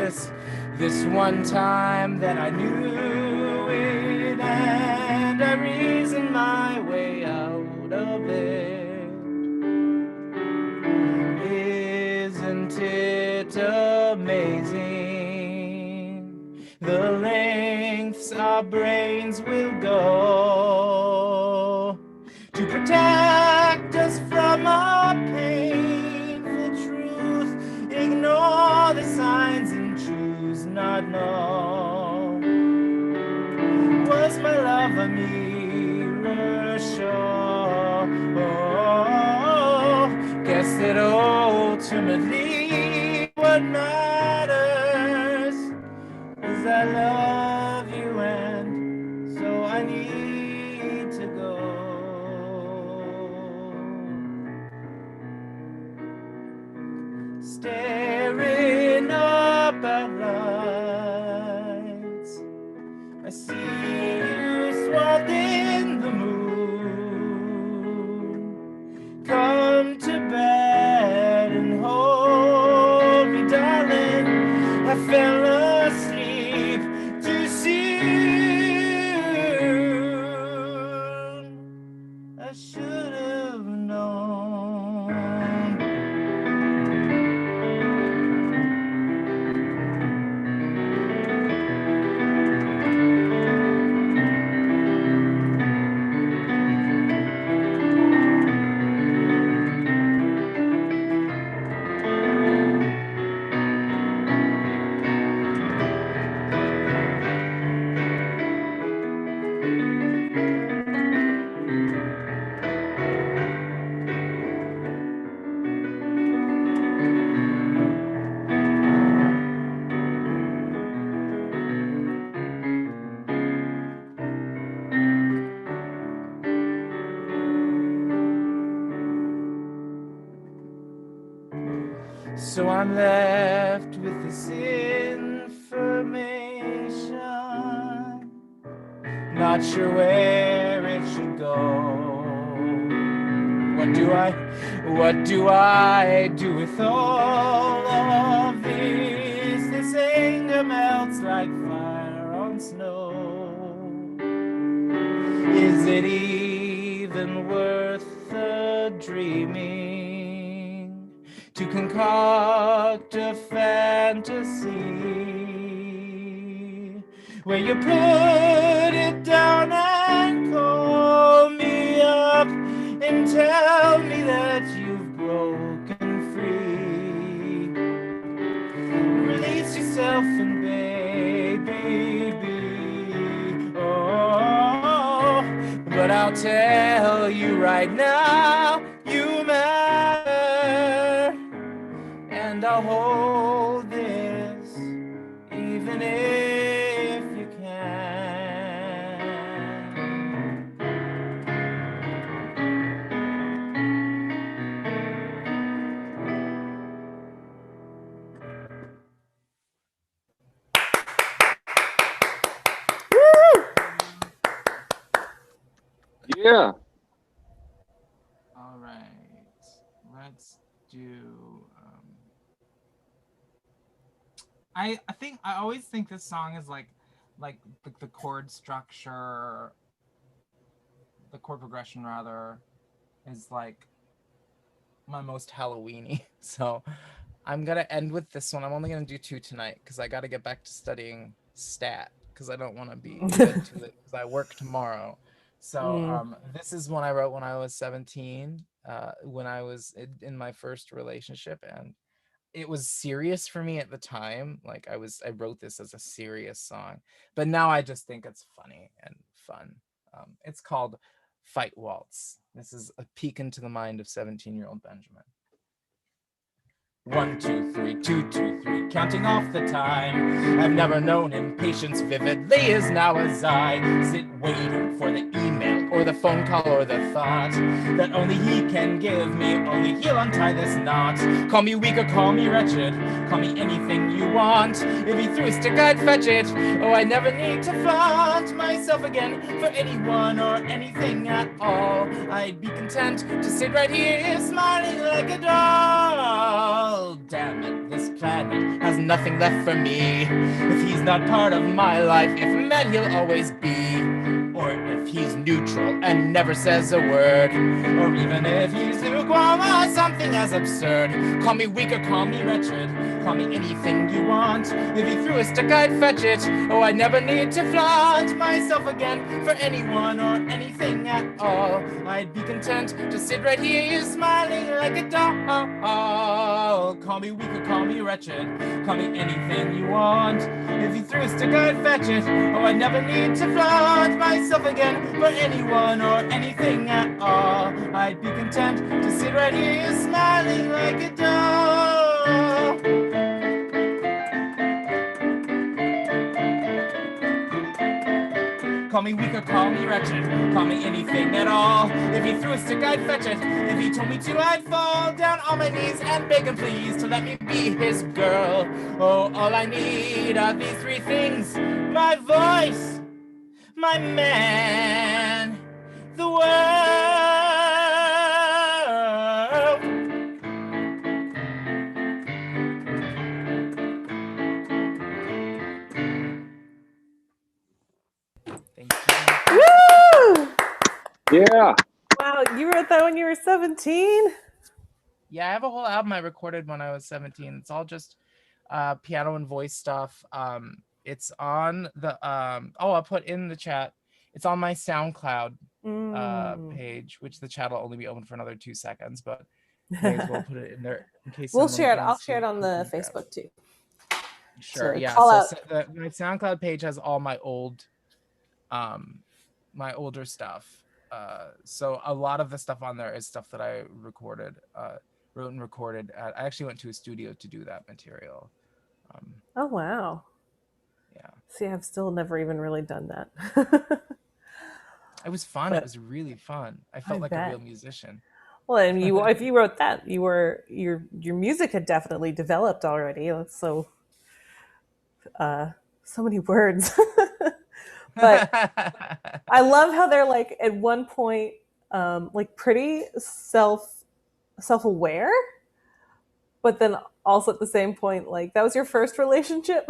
this one time that I knew it and I reasoned my way out of it. Isn't it amazing the lengths our brains will go to protect us from our painful truth? Ignore the signs and choose not know. Was my love a mirror show? Oh, guess that ultimately what matters is I love you and so I need to go. Staring up at lights, I see you swathed in the moon. Come to bed and hold me, darling. I fell asleep too soon. I should have known. So I'm left with this information, not sure where it should go. What do I do with all of this? This anger melts like fire on snow. Is it even worth the dreaming to concoct a fantasy where you put it down and call me up and tell me that you've broken free? Release yourself and baby be. Oh, but I'll tell you right now, you matter, and I'll hold this even if you can. Yeah. All right, let's do. I think I always think this song is like the chord structure, the chord progression rather, is like my most Halloweeny. So I'm gonna end with this one. I'm only gonna do 2 tonight because I got to get back to studying stat because I don't want to be in bed too late because I work tomorrow. So this is one I wrote when I was 17, when I was in my first relationship, and it was serious for me at the time. Like I wrote this as a serious song, but now I just think it's funny and fun. It's called Fight Waltz. This is a peek into the mind of 17-year-old Benjamin. 1, 2, 3, 2, 2, 3, counting off the time. I've never known impatience vividly as now as I sit waiting for the email or the phone call or the thought that only he can give me, only he'll untie this knot. Call me weak or call me wretched, call me anything you want. If he threw a stick, I'd fetch it. Oh, I never need to flaunt myself again for anyone or anything at all. I'd be content to sit right here smiling like a doll. Damn it, this planet has nothing left for me. If he's not part of my life, if mad he'll always be. Or if he's neutral and never says a word. Or even if he's lukewarm or something as absurd. Call me weak or call me wretched, call me anything you want. If he threw a stick, I'd fetch it. Oh, I never need to flaunt myself again for anyone or anything at all. I'd be content to sit right here smiling like a doll. Call me weak or call me wretched, call me anything you want. If you threw a stick, I'd fetch it. Oh, I never need to flaunt myself again for anyone or anything at all. I'd be content to sit right here smiling like a doll. Call me weak or call me wretched, call me anything at all. If he threw a stick, I'd fetch it. If he told me to, I'd fall down on my knees and beg him please to let me be his girl. Oh, all I need are these 3 things: my voice, my man, the world. Thank you. Woo! Yeah. Wow, you wrote that when you were 17? Yeah, I have a whole album I recorded when I was 17. It's all just piano and voice stuff. It's on the I'll put in the chat. It's on my SoundCloud page, which the chat will only be open for another 2 seconds, but may as well put it in there in case We'll someone share it. I'll wants share it to on the grab it. Facebook too. Sure. So Yeah. call So out. my SoundCloud page has all my old, my older stuff. So a lot of the stuff on there is stuff that I recorded, wrote and recorded. I actually went to a studio to do that material. Oh wow. Yeah. See, I've still never even really done that. It was fun. But it was really fun. I felt like bet. a real musician. Well, and if you wrote that, your music had definitely developed already. So so many words. But I love how they're like at one point like pretty self-aware, but then also at the same point like that was your first relationship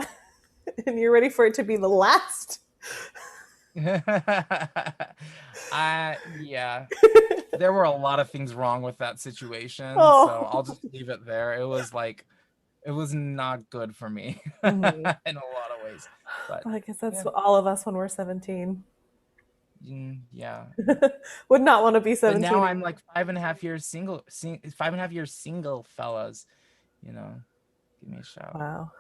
and you're ready for it to be the last. Yeah. There were a lot of things wrong with that situation, Oh. so I'll just leave it there. It was not good for me Mhm. in a lot of ways. But I guess that's yeah. all of us when we're 17. Yeah. Would not want to be But 17. now I'm like 5.5 years single, 5.5 years single, fellas. You know, give me a shout. Wow.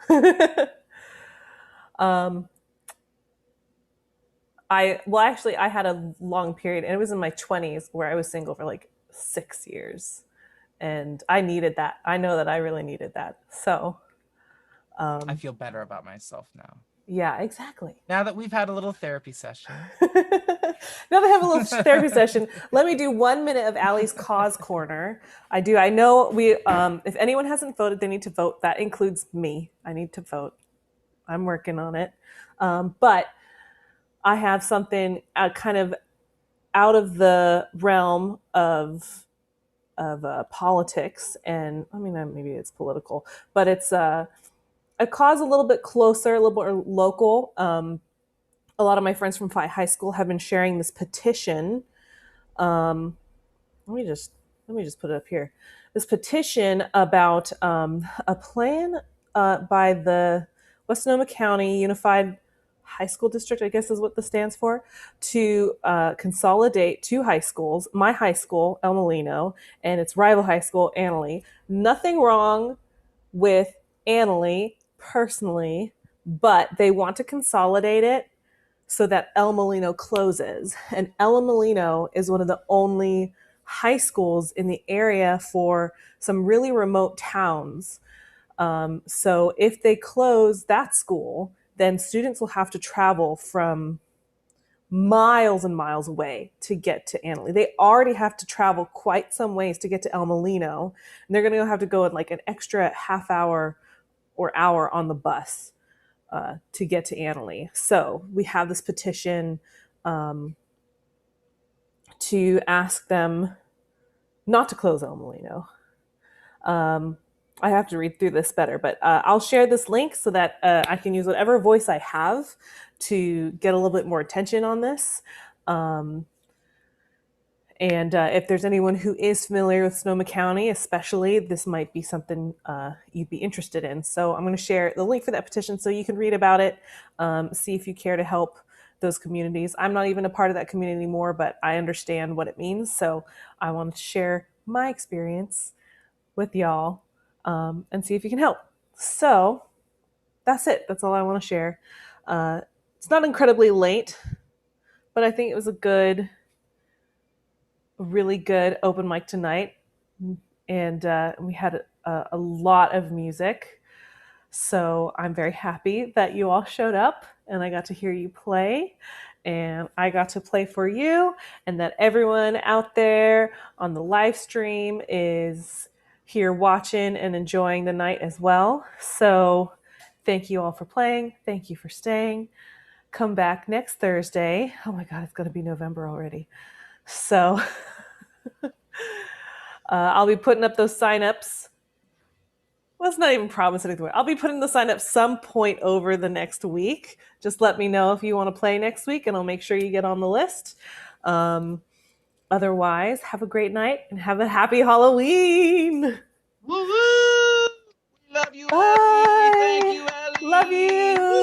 I had a long period, and it was in my 20s where I was single for like 6 years, and I needed that. I know that I really needed that. So, I feel better about myself now. yeah, exactly. Now that we've had a little therapy session. Now they have a little therapy session. Let me do 1 minute of Allie's cause corner. I know we. If anyone hasn't voted, they need to vote. That includes me. I need to vote. I'm working on it. But I have something kind of out of the realm of politics, and I mean maybe it's political, but it's a cause a little bit closer, a little more local. A lot of my friends from high school have been sharing this petition. Um, let me just put it up here. This petition about a plan by the West Sonoma County Unified High School District, I guess is what this stands for, to consolidate two high schools, my high school, El Molino, and its rival high school, Annalee. Nothing wrong with Annalee personally, but they want to consolidate it so that El Molino closes. And El Molino is one of the only high schools in the area for some really remote towns. So if they close that school, then students will have to travel from miles and miles away to get to Annalee. They already have to travel quite some ways to get to El Molino, and they're going to have to go in like an extra half hour or hour on the bus to get to Annalee. So we have this petition to ask them not to close El Molino. I have to read through this better, but I'll share this link so that I can use whatever voice I have to get a little bit more attention on this. And if there's anyone who is familiar with Sonoma County, especially, this might be something you'd be interested in. So I'm going to share the link for that petition so you can read about it, see if you care to help those communities. I'm not even a part of that community anymore, but I understand what it means. So I want to share my experience with y'all and see if you can help. So that's it. That's all I want to share. It's not incredibly late, but I think it was a really good open mic tonight, and we had a lot of music. So I'm very happy that you all showed up and I got to hear you play, and I got to play for you, and that everyone out there on the live stream is here watching and enjoying the night as well. So thank you all for playing. Thank you for staying. Come back next Thursday. Oh my God, it's going to be November already. So I'll be putting up those signups. Well, it's not even promising anything. I'll be putting the sign up some point over the next week. Just let me know if you want to play next week, and I'll make sure you get on the list. Otherwise, have a great night and have a happy Halloween. Woo woo! We love you, Bye. Ellie. Thank you, Ellie. Love you.